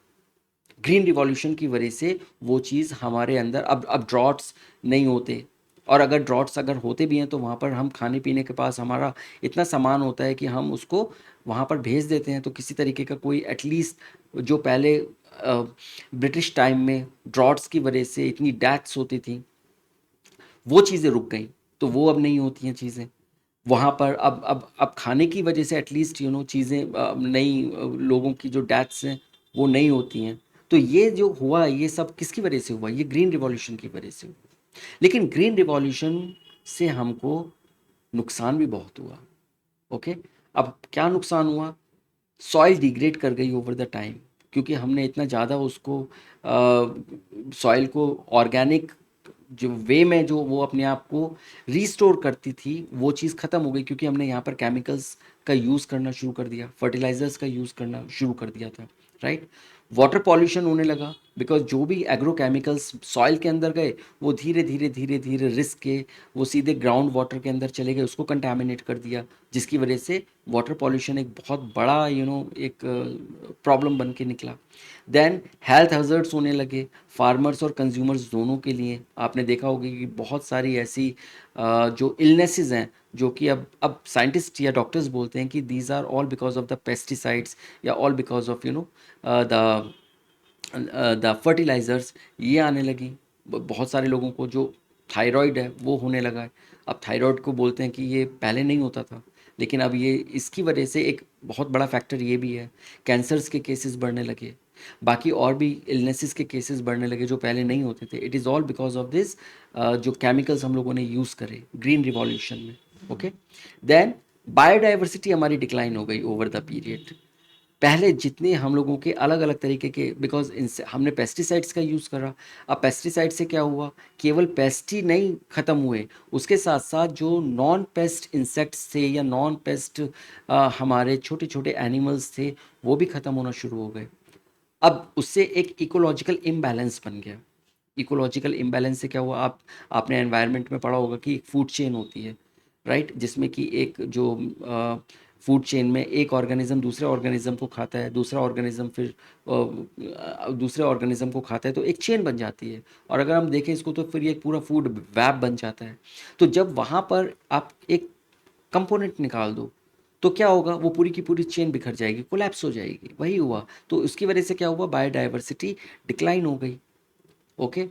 ग्रीन रिवॉल्यूशन की वजह से वो चीज़ हमारे अंदर, अब ड्रॉट्स नहीं होते, और अगर ड्रॉट्स अगर होते भी हैं तो वहाँ पर हम खाने पीने के पास हमारा इतना सामान होता है कि हम उसको वहाँ पर भेज देते हैं। तो किसी तरीके का कोई एटलीस्ट जो पहले ब्रिटिश टाइम में ड्रॉट्स की वजह से इतनी डेथ्स होती थी, वो चीज़ें रुक गई। तो वो अब नहीं होती हैं चीज़ें वहाँ पर। अब खाने की वजह से एटलीस्ट चीज़ें नई लोगों की जो डेथ्स हैं वो नहीं होती हैं। तो ये जो हुआ, ये सब किसकी वजह से हुआ, ये ग्रीन रिवॉल्यूशन की वजह से हुआ। लेकिन ग्रीन रिवॉल्यूशन से हमको नुकसान भी बहुत हुआ। ओके। अब क्या नुकसान हुआ, सॉइल डिग्रेड कर गई ओवर द टाइम, क्योंकि हमने इतना ज़्यादा उसको सॉइल को ऑर्गेनिक जो वे में जो वो अपने आप को रीस्टोर करती थी, वो चीज़ ख़त्म हो गई, क्योंकि हमने यहाँ पर केमिकल्स का यूज़ करना शुरू कर दिया, फर्टिलाइजर्स का यूज़ करना शुरू कर दिया था, राइट। वाटर पॉल्यूशन होने लगा, बिकॉज जो भी एग्रोकेमिकल्स सॉइल के अंदर गए वो धीरे धीरे धीरे धीरे रिस्क के वो सीधे ग्राउंड वाटर के अंदर चले गए, उसको कंटामिनेट कर दिया, जिसकी वजह से वाटर पॉल्यूशन एक बहुत बड़ा एक प्रॉब्लम बन के निकला। देन हेल्थ हजर्ड्स होने लगे फार्मर्स और कंज्यूमर्स दोनों के लिए। आपने देखा होगा कि बहुत सारी ऐसी जो इलनेसेस हैं जो कि अब साइंटिस्ट या डॉक्टर्स बोलते हैं कि these are all because of the pesticides या all because of the fertilisers, ये आने लगी। बहुत सारे लोगों को जो थायराइड है वो होने लगा है। अब थायराइड को बोलते हैं कि ये पहले नहीं होता था, लेकिन अब ये इसकी वजह से एक बहुत बड़ा फैक्टर ये भी है, कैंसर्स के केसेस बढ़ने लगे, बाकी और भी इलनेसेस के केसेस बढ़ने लगे जो पहले नहीं होते थे। It is all because of this जो केमिकल्स हम लोगों ने यूज़ करे ग्रीन रिवॉल्यूशन में। ओके, देन बायोडाइवर्सिटी हमारी डिक्लाइन हो गई ओवर द पीरियड। पहले जितने हम लोगों के अलग अलग तरीके के, बिकॉज इनसे हमने पेस्टिसाइड्स का यूज़ करा। अब पेस्टिसाइड से क्या हुआ, केवल पेस्ट ही नहीं ख़त्म हुए, उसके साथ साथ जो नॉन पेस्ट इंसेक्ट्स थे या नॉन पेस्ट हमारे छोटे छोटे एनिमल्स थे वो भी ख़त्म होना शुरू हो गए। अब उससे एक इकोलॉजिकल इम्बैलेंस बन गया। इकोलॉजिकल इम्बैलेंस से क्या हुआ, आपने एनवायरनमेंट में पढ़ा होगा कि एक फूड चेन होती है, राइट, जिसमें कि एक जो फूड चेन में एक ऑर्गेनिज्म दूसरे ऑर्गेनिज्म को खाता है, दूसरा ऑर्गेनिज्म फिर दूसरे ऑर्गेनिज्म को खाता है, तो एक चेन बन जाती है। और अगर हम देखें इसको तो फिर ये पूरा फूड वेब बन जाता है। तो जब वहाँ पर आप एक कंपोनेंट निकाल दो तो क्या होगा, वो पूरी की पूरी चेन बिखर जाएगी, कोलैप्स हो जाएगी। वही हुआ, तो उसकी वजह से क्या हुआ, बायोडाइवर्सिटी डिक्लाइन हो गई। ओके,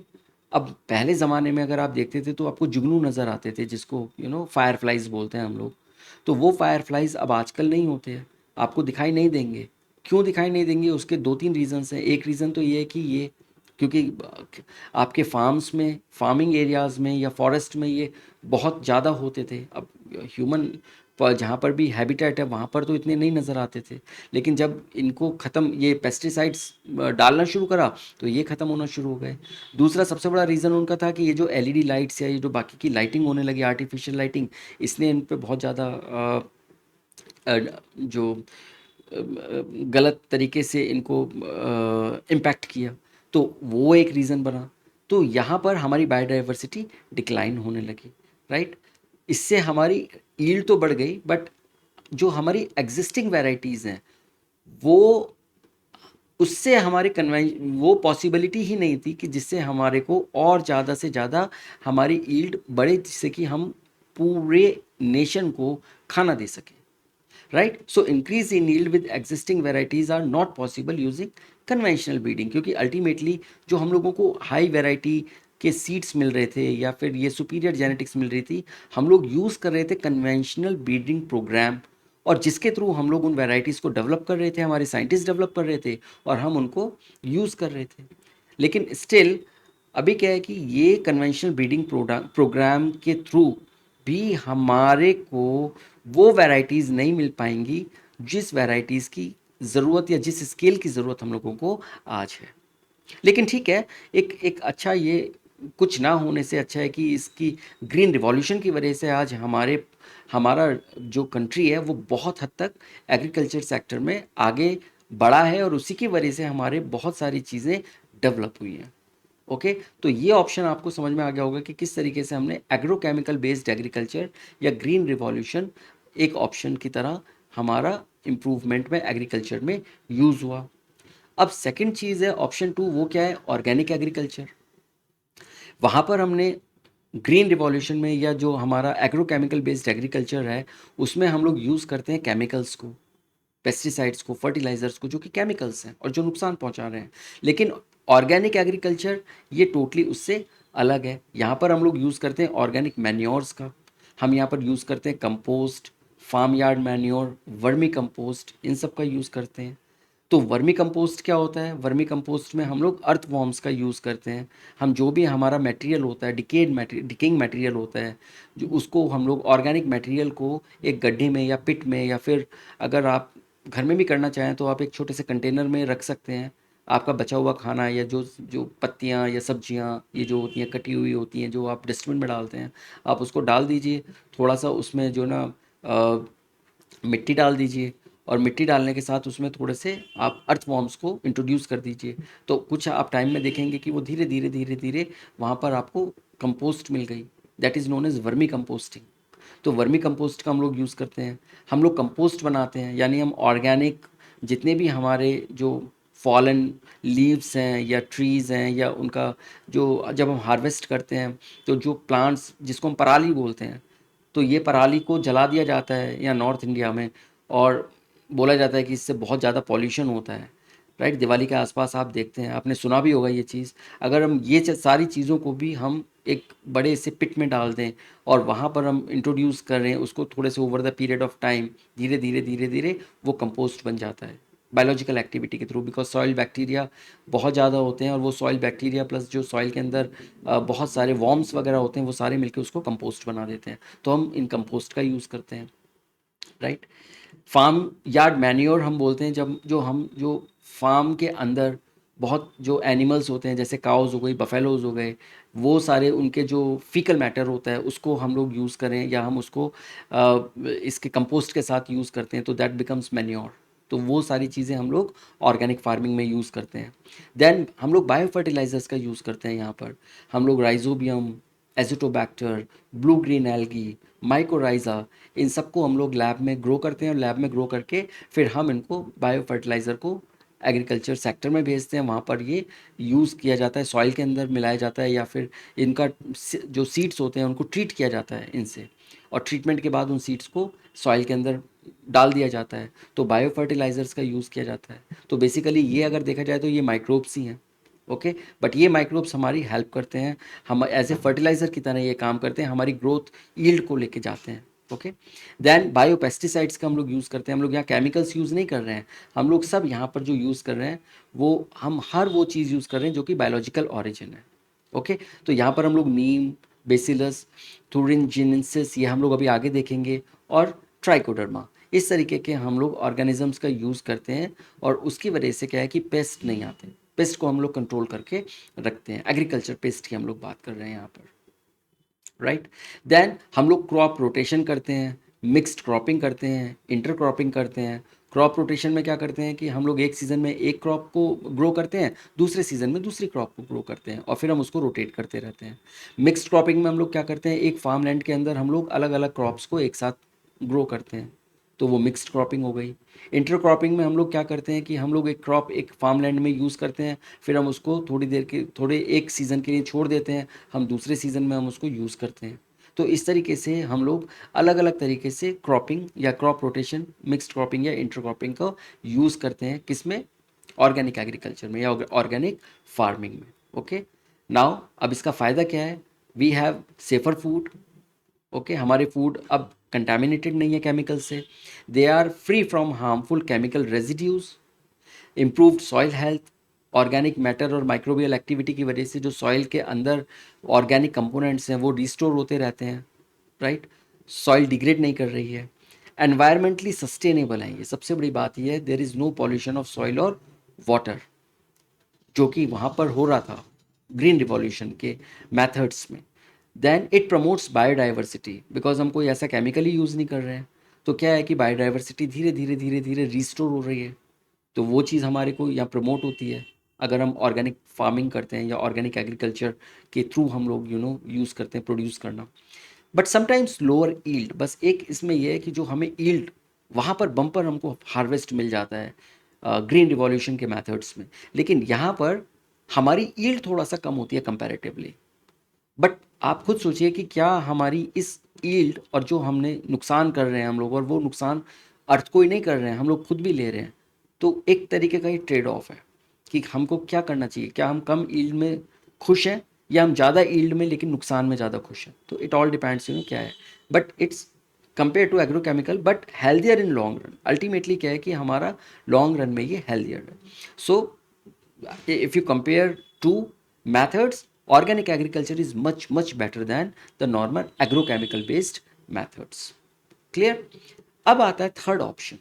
अब पहले ज़माने में अगर आप देखते थे तो आपको जुगनू नज़र आते थे, जिसको फायर फ्लाइज बोलते हैं हम लोग। तो वो फायर फ्लाइज अब आजकल नहीं होते हैं, आपको दिखाई नहीं देंगे। क्यों दिखाई नहीं देंगे, उसके दो तीन रीजंस हैं। एक रीज़न तो ये है कि ये क्योंकि आपके फार्म्स में, फार्मिंग एरियाज़ में या फॉरेस्ट में ये बहुत ज़्यादा होते थे। अब ह्यूमन पर जहाँ पर भी हैबिटेट है वहाँ पर तो इतने नहीं नज़र आते थे, लेकिन जब इनको ख़त्म ये पेस्टिसाइड्स डालना शुरू करा तो ये ख़त्म होना शुरू हो गए। दूसरा सबसे बड़ा रीज़न उनका था कि ये जो एलईडी लाइट्स या ये जो बाकी की लाइटिंग होने लगी, आर्टिफिशियल लाइटिंग, इसने इन पे बहुत ज़्यादा जो गलत तरीके से इनको इम्पैक्ट किया। तो वो एक रीज़न बना। तो यहाँ पर हमारी बायोडाइवर्सिटी डिक्लाइन होने लगी, राइट। इससे हमारी ईल्ड तो बढ़ गई, बट जो हमारी एग्जिस्टिंग वैरायटीज़ हैं वो, उससे हमारे कन्वें वो पॉसिबिलिटी ही नहीं थी कि जिससे हमारे को और ज़्यादा से ज़्यादा हमारी ईल्ड बढ़े, जिससे कि हम पूरे नेशन को खाना दे सकें, right. So increase in yield with existing varieties are not possible using conventional breeding, क्योंकि अल्टीमेटली जो हम लोगों को हाई वेराइटी के सीड्स मिल रहे थे या फिर ये सुपीरियर जेनेटिक्स मिल रही थी, हम लोग यूज़ कर रहे थे कन्वेंशनल ब्रीडिंग प्रोग्राम, और जिसके थ्रू हम लोग उन वेराइटीज़ को डेवलप कर रहे थे, हमारे साइंटिस्ट डेवलप कर रहे थे और हम उनको यूज़ कर रहे थे। लेकिन स्टिल अभी क्या है कि ये कन्वेंशनल ब्रीडिंग प्रोग्राम के थ्रू भी हमारे को वो वैरायटीज़ नहीं मिल पाएंगी जिस वैरायटीज़ की ज़रूरत या जिस स्केल की ज़रूरत हम लोगों को आज है। लेकिन ठीक है, एक एक अच्छा, ये कुछ ना होने से अच्छा है कि इसकी ग्रीन रिवॉल्यूशन की वजह से आज हमारा जो कंट्री है वो बहुत हद तक एग्रीकल्चर सेक्टर में आगे बढ़ा है, और उसी की वजह से हमारे बहुत सारी चीज़ें डेवलप हुई हैं। ओके, तो ये ऑप्शन आपको समझ में आ गया होगा कि किस तरीके से हमने एग्रोकेमिकल बेस्ड एग्रीकल्चर या ग्रीन रिवॉल्यूशन एक ऑप्शन की तरह हमारा इम्प्रूवमेंट में एग्रीकल्चर में यूज़ हुआ। अब सेकंड चीज़ है ऑप्शन टू, वो क्या है, ऑर्गेनिक एग्रीकल्चर। वहाँ पर हमने ग्रीन रिवॉल्यूशन में या जो हमारा एग्रोकेमिकल बेस्ड एग्रीकल्चर है उसमें हम लोग यूज़ करते हैं केमिकल्स को, पेस्टिसाइड्स को, फर्टिलाइजर्स को, जो कि केमिकल्स हैं और जो नुकसान पहुंचा रहे हैं। लेकिन ऑर्गेनिक एग्रीकल्चर ये टोटली उससे अलग है। यहाँ पर हम लोग यूज़ करते हैं ऑर्गेनिक मैन्योर्स का, हम यहाँ पर यूज़ करते हैं compost, farmyard manure, vermicompost, इन सब का यूज़ करते हैं। तो वर्मी कंपोस्ट क्या होता है, वर्मी कंपोस्ट में हम लोग अर्थ वॉर्म्स का यूज़ करते हैं। हम जो भी हमारा मटेरियल होता है, डिकेइंग मटेरियल होता है, जो उसको हम लोग ऑर्गेनिक मटेरियल को एक गड्ढे में या पिट में, या फिर अगर आप घर में भी करना चाहें तो आप एक छोटे से कंटेनर में रख सकते हैं। आपका बचा हुआ खाना या जो जो पत्तियाँ या सब्जियाँ ये जो होती हैं कटी हुई होती हैं, जो आप डस्टबिन में डालते हैं, आप उसको डाल दीजिए। थोड़ा सा उसमें जो ना मिट्टी डाल दीजिए, और मिट्टी डालने के साथ उसमें थोड़े से आप अर्थवॉर्म्स को इंट्रोड्यूस कर दीजिए, तो कुछ आप टाइम में देखेंगे कि वो धीरे धीरे धीरे धीरे वहाँ पर आपको कंपोस्ट मिल गई। That is known as vermi composting. तो वर्मी कंपोस्ट का हम लोग यूज़ करते हैं। हम लोग कंपोस्ट बनाते हैं, यानी हम ऑर्गेनिक जितने भी हमारे जो फॉलन लीव्स हैं या ट्रीज़ हैं या उनका जो जब हम हार्वेस्ट करते हैं तो जो प्लांट्स जिसको हम पराली बोलते हैं, तो ये पराली को जला दिया जाता है या नॉर्थ इंडिया में, और बोला जाता है कि इससे बहुत ज़्यादा पॉल्यूशन होता है। राइट, दिवाली के आसपास आप देखते हैं, आपने सुना भी होगा ये चीज़। अगर हम ये सारी चीज़ों को भी हम एक बड़े से पिट में डाल दें और वहाँ पर हम इंट्रोड्यूस कर रहे हैं उसको, थोड़े से over the period of time धीरे धीरे धीरे धीरे वो कंपोस्ट बन जाता है बायोलॉजिकल एक्टिविटी के थ्रू, बिकॉज सॉइल बैक्टीरिया बहुत ज़्यादा होते हैं, और वो सॉइल बैक्टीरिया प्लस जो सॉइल के अंदर बहुत सारे वॉर्म्स वगैरह होते हैं, वो सारे मिलकर उसको कंपोस्ट बना देते हैं। तो हम इन कंपोस्ट का यूज़ करते हैं। राइट, फार्म यार्ड मैन्योर हम बोलते हैं जब जो फार्म के अंदर बहुत जो एनिमल्स होते हैं, जैसे काउज हो गई, बफेलोज हो गए, वो सारे उनके जो फीकल मैटर होता है उसको हम लोग यूज़ करें या हम उसको इसके कंपोस्ट के साथ यूज़ करते हैं, तो दैट बिकम्स मैन्योर। तो वो सारी चीज़ें हम लोग ऑर्गेनिक फार्मिंग में यूज़ करते हैं। देन हम लोग बायो फर्टिलाइजर्स का यूज़ करते हैं। यहाँ पर हम लोग rhizobium, azotobacter, blue green algae, mycorrhiza, इन सबको हम लोग लैब में ग्रो करते हैं, और लैब में ग्रो करके फिर हम इनको बायो फर्टिलाइज़र को एग्रीकल्चर सेक्टर में भेजते हैं। वहाँ पर ये यूज़ किया जाता है, सॉइल के अंदर मिलाया जाता है, या फिर इनका जो सीड्स होते हैं उनको ट्रीट किया जाता है इनसे, और ट्रीटमेंट के बाद उन सीड्स को सॉइल के अंदर डाल दिया जाता है। तो बायो फर्टिलाइज़र्स का यूज़ किया जाता है। तो बेसिकली ये अगर देखा जाए तो ये माइक्रोब्स ही हैं। ओके, बट ये माइक्रोब्स हमारी हेल्प करते हैं, हम एज ए फर्टिलाइज़र की तरह ये काम करते हैं, हमारी ग्रोथ यील्ड को लेके जाते हैं। ओके, देन बायो पेस्टिसाइड्स का हम लोग यूज़ करते हैं। हम लोग यहाँ केमिकल्स यूज़ नहीं कर रहे हैं, हम लोग सब यहाँ पर जो यूज़ कर रहे हैं वो हम हर वो चीज़ यूज़ कर रहे हैं जो कि बायोलॉजिकल ऑरिजिन है। ओके, तो यहाँ पर हम लोग नीम, बेसिलस थुरिनजिनेंसिस, ये हम लोग अभी आगे देखेंगे, और ट्राइकोडर्मा, इस तरीके के हम लोग ऑर्गेनिजम्स का यूज़ करते हैं, और उसकी वजह से क्या है कि पेस्ट नहीं आते। पेस्ट को हम लोग कंट्रोल करके रखते हैं। एग्रीकल्चर पेस्ट की हम लोग बात कर रहे हैं यहाँ पर। राइट, देन हम लोग क्रॉप रोटेशन करते हैं, मिक्स्ड क्रॉपिंग करते हैं, इंटर क्रॉपिंग करते हैं। क्रॉप रोटेशन में क्या करते हैं कि हम लोग एक सीज़न में एक क्रॉप को ग्रो करते हैं, दूसरे सीज़न में दूसरी क्रॉप को ग्रो करते हैं, और फिर हम उसको रोटेट करते रहते हैं। मिक्स्ड क्रॉपिंग में हम लोग क्या करते हैं, एक फार्म लैंड के अंदर हम लोग अलग अलग क्रॉप्स को एक साथ ग्रो करते हैं, तो वो मिक्स्ड क्रॉपिंग हो गई। इंटर क्रॉपिंग में हम लोग क्या करते हैं कि हम लोग एक क्रॉप एक फार्म लैंड में यूज़ करते हैं, फिर हम उसको थोड़ी देर के थोड़े एक सीज़न के लिए छोड़ देते हैं, हम दूसरे सीज़न में हम उसको यूज़ करते हैं। तो इस तरीके से हम लोग अलग अलग तरीके से क्रॉपिंग या क्रॉप रोटेशन, मिक्स्ड क्रॉपिंग या इंटर क्रॉपिंग का यूज़ करते हैं, किसमें, ऑर्गेनिक एग्रीकल्चर में या ऑर्गेनिक फार्मिंग में। ओके, नाउ अब इसका फ़ायदा क्या है, we have safer food. Okay, हमारे फूड अब कंटामिनेटेड नहीं है केमिकल से, they are free from harmful chemical residues, improved soil health, organic matter और माइक्रोबियल एक्टिविटी की वजह से जो सॉइल के अंदर ऑर्गेनिक कंपोनेंट्स हैं वो रिस्टोर होते रहते हैं। राइट, सॉइल डिग्रेड नहीं कर रही है, एनवायरमेंटली सस्टेनेबल है, ये सबसे बड़ी बात ये है, there is no pollution of soil और वाटर, जो कि वहाँ पर हो रहा था ग्रीन रिवॉल्यूशन के मेथड्स में। Then it promotes biodiversity, because हम कोई ऐसा केमिकल ही यूज़ नहीं कर रहे हैं, तो क्या है कि बायोडाइवर्सिटी धीरे धीरे धीरे धीरे रिस्टोर हो रही है, तो वो चीज़ हमारे को यहाँ प्रमोट होती है अगर हम ऑर्गेनिक फार्मिंग करते हैं या ऑर्गेनिक एग्रीकल्चर के थ्रू हम लोग यूज़ करते हैं प्रोड्यूस करना। बट समटाइम्स लोअर ईल्ड, बस एक इसमें यह है कि जो हमें ईल्ड वहाँ पर बम्पर हमको हार्वेस्ट मिल जाता है ग्रीन रिवॉल्यूशन के मेथड्स में, लेकिन यहाँ पर हमारी ईल्ड थोड़ा सा कम होती है कंपैरेटिवली। बट आप खुद सोचिए कि क्या हमारी इस ईल्ड और जो हमने नुकसान कर रहे हैं हम लोग, और वो नुकसान अर्थ को ही नहीं कर रहे हैं, हम लोग खुद भी ले रहे हैं, तो एक तरीके का ये ट्रेड ऑफ है कि हमको क्या करना चाहिए, क्या हम कम ईल्ड में खुश हैं या हम ज़्यादा ईल्ड में लेकिन नुकसान में ज़्यादा खुश हैं। तो इट ऑल डिपेंड्स क्या है, but it's compare to agrochemical but healthier in long run. Ultimately क्या है कि हमारा लॉन्ग रन में ये हेल्थियर है। सो if you compare two methods, organic agriculture is much better than the normal agrochemical based methods. Clear? अब आता है थर्ड ऑप्शन।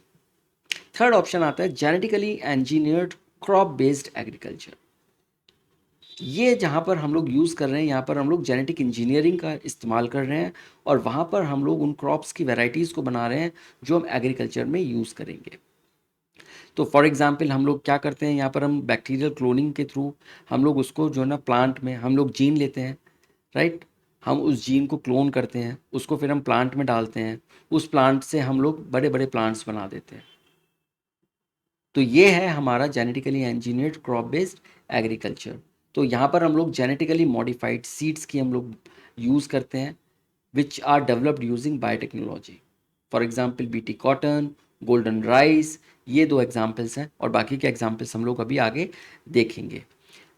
थर्ड ऑप्शन आता है genetically engineered crop based agriculture. ये जहाँ पर हम लोग यूज़ कर रहे हैं, यहाँ पर हम लोग जेनेटिक इंजीनियरिंग का इस्तेमाल कर रहे हैं, और वहाँ पर हम लोग उन क्रॉप्स की वैरायटीज़ को बना रहे हैं जो हम एग्रीकल्चर में यूज़ करेंगे। तो फॉर एग्जांपल हम लोग क्या करते हैं, यहाँ पर हम बैक्टीरियल क्लोनिंग के थ्रू हम लोग उसको जो है ना प्लांट में हम लोग जीन लेते हैं, राइट। हम उस जीन को क्लोन करते हैं, उसको फिर हम प्लांट में डालते हैं, उस प्लांट से हम लोग बड़े बड़े प्लांट्स बना देते हैं। तो ये है हमारा genetically engineered crop based agriculture. तो यहाँ पर हम लोग जेनेटिकली मॉडिफाइड सीड्स की हम लोग यूज़ करते हैं which are developed using biotechnology. For example BT cotton, golden rice, ये दो एग्जाम्पल्स हैं और बाकी के एग्जाम्पल्स हम लोग अभी आगे देखेंगे।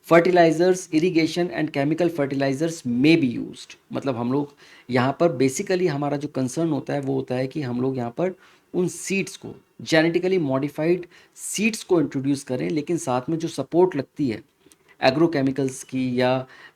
Fertilizers, irrigation and chemical fertilizers may be used, मतलब हम लोग यहाँ पर बेसिकली हमारा जो कंसर्न होता है वो होता है कि हम लोग यहाँ पर उन सीड्स को, जेनेटिकली मॉडिफाइड सीड्स को इंट्रोड्यूस करें, लेकिन साथ में जो सपोर्ट लगती है एग्रोकेमिकल्स की या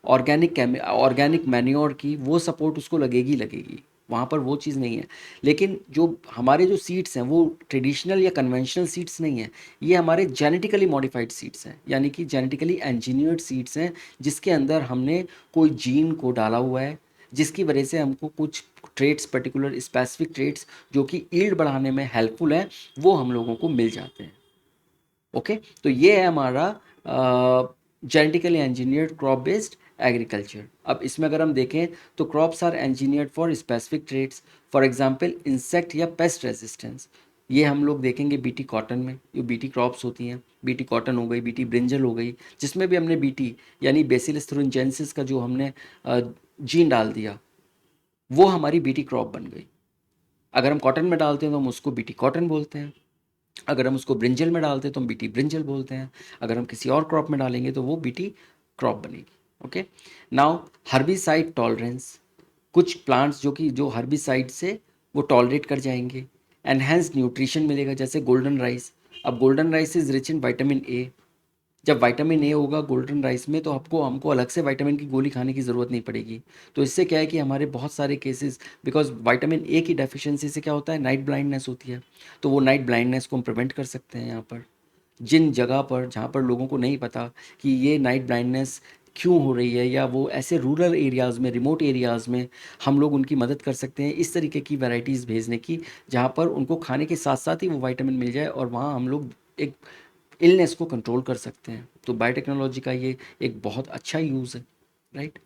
ऑर्गेनिक मैन्योर की, वो सपोर्ट उसको लगेगी लगेगी, वहाँ पर वो चीज़ नहीं है। लेकिन जो हमारे जो सीड्स हैं वो ट्रेडिशनल या कन्वेंशनल सीड्स नहीं हैं, ये हमारे जेनेटिकली मॉडिफाइड सीड्स हैं, यानी कि जेनेटिकली इंजीनियर्ड सीड्स हैं, जिसके अंदर हमने कोई जीन को डाला हुआ है, जिसकी वजह से हमको कुछ ट्रेट्स, पर्टिकुलर स्पेसिफिक ट्रेट्स जो कि ईल्ड बढ़ाने में हेल्पफुल हैं, वो हम लोगों को मिल जाते हैं। ओके, तो ये है हमारा genetically engineered crop based agriculture. अब इसमें अगर हम देखें तो crops are engineered for specific traits, for example insect या पेस्ट रेजिस्टेंस। ये हम लोग देखेंगे बीटी कॉटन में, जो बीटी क्रॉप्स होती हैं, बीटी कॉटन हो गई, बीटी ब्रिंजल हो गई, जिसमें भी हमने बीटी यानी बेसिलस thuringiensis का जो हमने जीन डाल दिया, वो हमारी बीटी क्रॉप बन गई। अगर हम कॉटन में डालते हैं तो हम उसको बीटी कॉटन बोलते हैं, अगर हम उसको ब्रिंजल में डालते हैं तो हम बीटी ब्रिंजल बोलते हैं, अगर हम किसी और क्रॉप में डालेंगे तो वो बीटी क्रॉप बनेगी। ओके, नाउ हर्बिसाइड टॉलरेंस, कुछ प्लांट्स जो कि जो हर्बिसाइड से वो टॉलरेट कर जाएंगे, एनहेंस न्यूट्रिशन मिलेगा, जैसे गोल्डन राइस। अब golden rice is rich in vitamin A, जब विटामिन ए होगा गोल्डन राइस में तो आपको हमको अलग से विटामिन की गोली खाने की ज़रूरत नहीं पड़ेगी। तो इससे क्या है कि हमारे बहुत सारे केसेस, बिकॉज विटामिन ए की डेफिशिएंसी से क्या होता है, नाइट ब्लाइंडनेस होती है, तो वो नाइट ब्लाइंडनेस को हम प्रिवेंट कर सकते हैं। यहाँ पर जिन जगह पर जहाँ पर लोगों को नहीं पता कि ये नाइट ब्लाइंडनेस क्यों हो रही है, या वो ऐसे रूरल एरियाज़ में, रिमोट एरियाज़ में हम लोग उनकी मदद कर सकते हैं इस तरीके की वैरायटीज़ भेजने की, जहाँ पर उनको खाने के साथ साथ ही वो विटामिन मिल जाए और वहाँ हम लोग एक इलनेस को कंट्रोल कर सकते हैं। तो बायोटेक्नोलॉजी का ये एक बहुत अच्छा यूज़ है, राइट।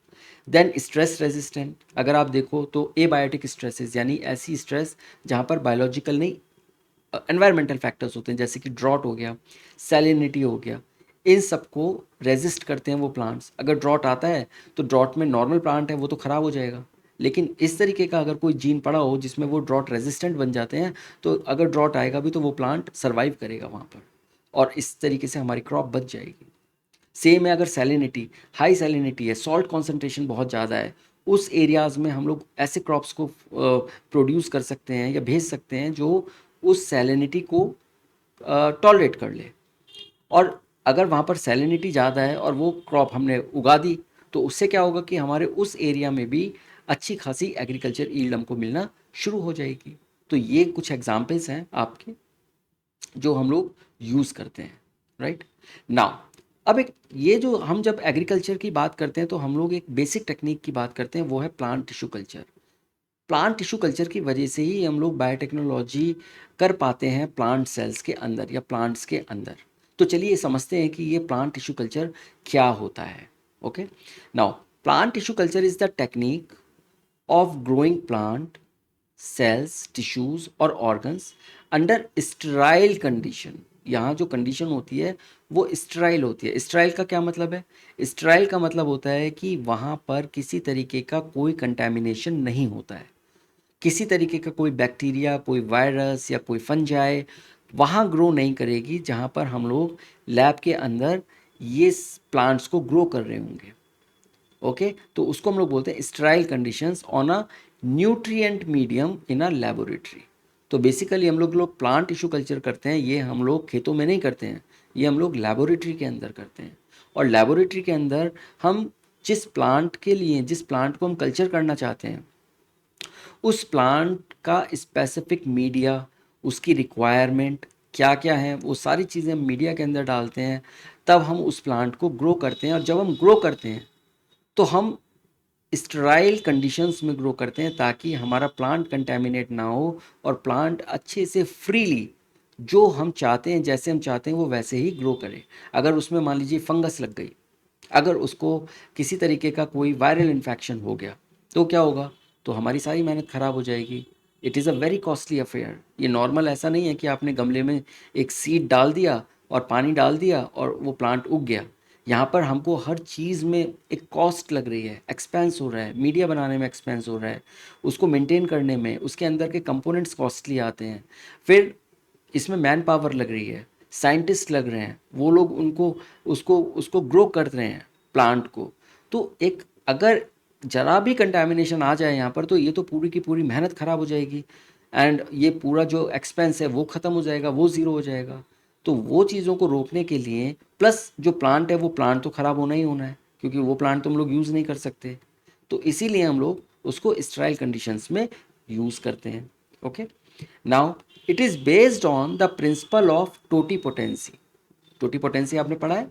देन स्ट्रेस रेजिस्टेंट, अगर आप देखो तो एबायोटिक स्ट्रेसेस, यानी ऐसी स्ट्रेस जहाँ पर बायोलॉजिकल नहीं, एनवायरमेंटल फैक्टर्स होते हैं, जैसे कि ड्रॉट हो गया, सैलिनिटी हो गया, इन सबको रेजिस्ट करते हैं वो प्लांट्स। अगर ड्रॉट आता है तो ड्रॉट में नॉर्मल प्लांट है वो तो ख़राब हो जाएगा, लेकिन इस तरीके का अगर कोई जीन पड़ा हो जिसमें वो ड्रॉट रेजिस्टेंट बन जाते हैं, तो अगर ड्रॉट आएगा भी तो वो प्लांट सर्वाइव करेगा वहाँ पर, और इस तरीके से हमारी क्रॉप बच जाएगी। सेम है अगर सैलिनिटी, हाई सैलिनिटी है, सॉल्ट कॉन्सेंट्रेशन बहुत ज़्यादा है, उस एरियाज़ में हम लोग ऐसे क्रॉप्स को प्रोड्यूस कर सकते हैं या भेज सकते हैं जो उस सैलिनिटी को टॉलरेट कर ले। और अगर वहाँ पर सैलिनिटी ज़्यादा है और वो क्रॉप हमने उगा दी, तो उससे क्या होगा कि हमारे उस एरिया में भी अच्छी खासी एग्रीकल्चर ईल्ड हमको मिलना शुरू हो जाएगी। तो ये कुछ एग्जाम्पल्स हैं आपके जो हम लोग यूज़ करते हैं, राइट। नाउ अब एक ये जो हम जब एग्रीकल्चर की बात करते हैं तो हम लोग एक बेसिक टेक्निक की बात करते हैं, वो है plant tissue culture. Plant tissue culture की वजह से ही हम लोग बायोटेक्नोलॉजी कर पाते हैं प्लांट सेल्स के अंदर या प्लांट्स के अंदर। तो चलिए समझते हैं कि ये प्लांट टिश्यू कल्चर क्या होता है। Okay, now plant tissue culture is the technique of growing plant cells, tissues और ऑर्गन्स अंडर स्टेराइल कंडीशन। यहाँ जो कंडीशन होती है वो स्टेराइल होती है। स्टेराइल का क्या मतलब है? स्टेराइल का मतलब होता है कि वहाँ पर किसी तरीके का कोई कंटेमिनेशन नहीं होता है, किसी तरीके का कोई बैक्टीरिया, कोई वायरस या कोई फंजाई वहाँ ग्रो नहीं करेगी जहाँ पर हम लोग लैब के अंदर ये प्लांट्स को ग्रो कर रहे होंगे। ओके, तो उसको हम लोग बोलते हैं sterile conditions on a nutrient medium in a laboratory. तो बेसिकली हम लोग प्लांट टिश्यू कल्चर करते हैं, ये हम लोग खेतों में नहीं करते हैं, ये हम लोग लेबोरेटरी के अंदर करते हैं। और लेबोरेटरी के अंदर हम जिस प्लांट के लिए, जिस प्लांट को हम कल्चर करना चाहते हैं, उस प्लांट का स्पेसिफिक मीडिया, उसकी रिक्वायरमेंट क्या क्या है, वो सारी चीज़ें हम मीडिया के अंदर डालते हैं, तब हम उस प्लांट को ग्रो करते हैं। और जब हम ग्रो करते हैं तो हम स्टेराइल कंडीशंस में ग्रो करते हैं ताकि हमारा प्लांट कंटेमिनेट ना हो और प्लांट अच्छे से फ्रीली जो हम चाहते हैं, जैसे हम चाहते हैं वो वैसे ही ग्रो करे। अगर उसमें मान लीजिए फंगस लग गई, अगर उसको किसी तरीके का कोई वायरल इन्फेक्शन हो गया, तो क्या होगा? तो हमारी सारी मेहनत ख़राब हो जाएगी। It is a very costly affair. ये नॉर्मल ऐसा नहीं है कि आपने गमले में एक सीड डाल दिया और पानी डाल दिया और वो प्लांट उग गया। यहाँ पर हमको हर चीज़ में एक कॉस्ट लग रही है, एक्सपेंस हो रहा है, मीडिया बनाने में एक्सपेंस हो रहा है, उसको मेंटेन करने में, उसके अंदर के कंपोनेंट्स कॉस्टली आते हैं। फिर इसमें मैन पावर लग रही है, साइंटिस्ट लग रहे हैं, वो लोग उनको उसको उसको ग्रो कर रहे हैं प्लांट को। तो एक अगर जरा भी कंटामिनेशन आ जाए यहाँ पर, तो ये तो पूरी की पूरी मेहनत ख़राब हो जाएगी, एंड ये पूरा जो एक्सपेंस है वो ख़त्म हो जाएगा, वो ज़ीरो हो जाएगा। तो वो चीज़ों को रोकने के लिए, प्लस जो प्लांट है वो प्लांट तो ख़राब होना ही होना है, क्योंकि वो प्लांट तो हम लोग यूज़ नहीं कर सकते। तो इसीलिए हम लोग उसको स्टेराइल कंडीशंस में यूज़ करते हैं। Okay, now it is based on the principle of totipotency. Totipotency आपने पढ़ा है?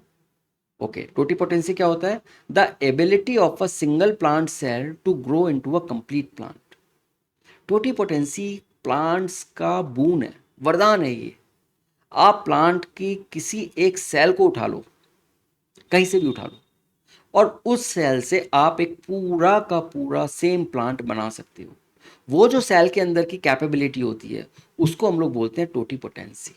ओके, टोटीपोटेंसी क्या होता है? The ability of a single plant cell to grow into a complete plant. Totipotency plants का बून है, वरदान है ये। आप प्लांट की किसी एक सेल को उठा लो, कहीं से भी उठा लो, और उस सेल से आप एक पूरा का पूरा सेम प्लांट बना सकते हो। वो जो सेल के अंदर की कैपेबिलिटी होती है उसको हम लोग बोलते हैं टोटीपोटेंसी।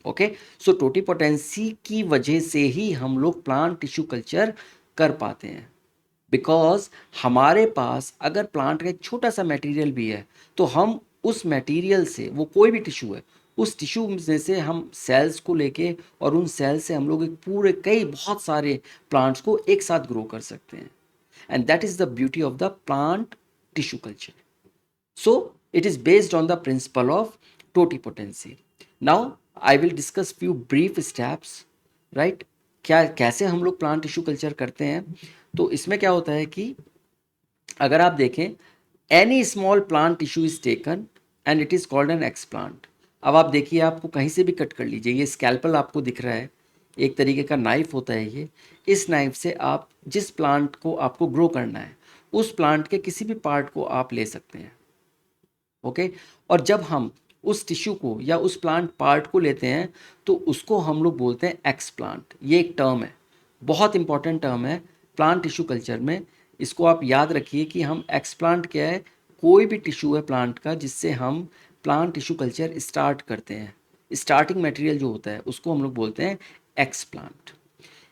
ओके, सो टोटीपोटेंसी की वजह से ही हम लोग प्लांट टिश्यू कल्चर कर पाते हैं। बिकॉज हमारे पास अगर प्लांट का एक छोटा सा मटेरियल भी है, तो हम उस मटेरियल से, वो कोई भी टिश्यू है, उस टिश्यू में से हम सेल्स को लेके, और उन सेल्स से हम लोग एक पूरे कई बहुत सारे प्लांट्स को एक साथ ग्रो कर सकते हैं। And that is the beauty of the plant tissue culture. So it is based on the principle of totipotency. Now I will discuss few brief steps, right? क्या कैसे हम लोग प्लांट टिश्यू कल्चर करते हैं। तो इसमें क्या होता है कि अगर आप देखें, any small plant tissue is taken and it is called an explant. अब आप देखिए, आपको कहीं से भी कट कर लीजिए, ये स्कैल्पल आपको दिख रहा है, एक तरीके का नाइफ होता है ये। इस नाइफ से आप जिस प्लांट को आपको ग्रो करना है, उस प्लांट के किसी भी पार्ट को आप ले सकते हैं। ओके, और जब हम उस टिश्यू को या उस प्लांट पार्ट को लेते हैं, तो उसको हम लोग बोलते हैं एक्सप्लांट। ये एक टर्म है, बहुत इंपॉर्टेंट टर्म है प्लांट टिश्यू कल्चर में। इसको आप याद रखिए कि हम एक्सप्लांट क्या है, कोई भी टिश्यू है प्लांट का जिससे हम प्लांट टिश्यू कल्चर स्टार्ट करते हैं, स्टार्टिंग मटेरियल जो होता है उसको हम लोग बोलते हैं explant.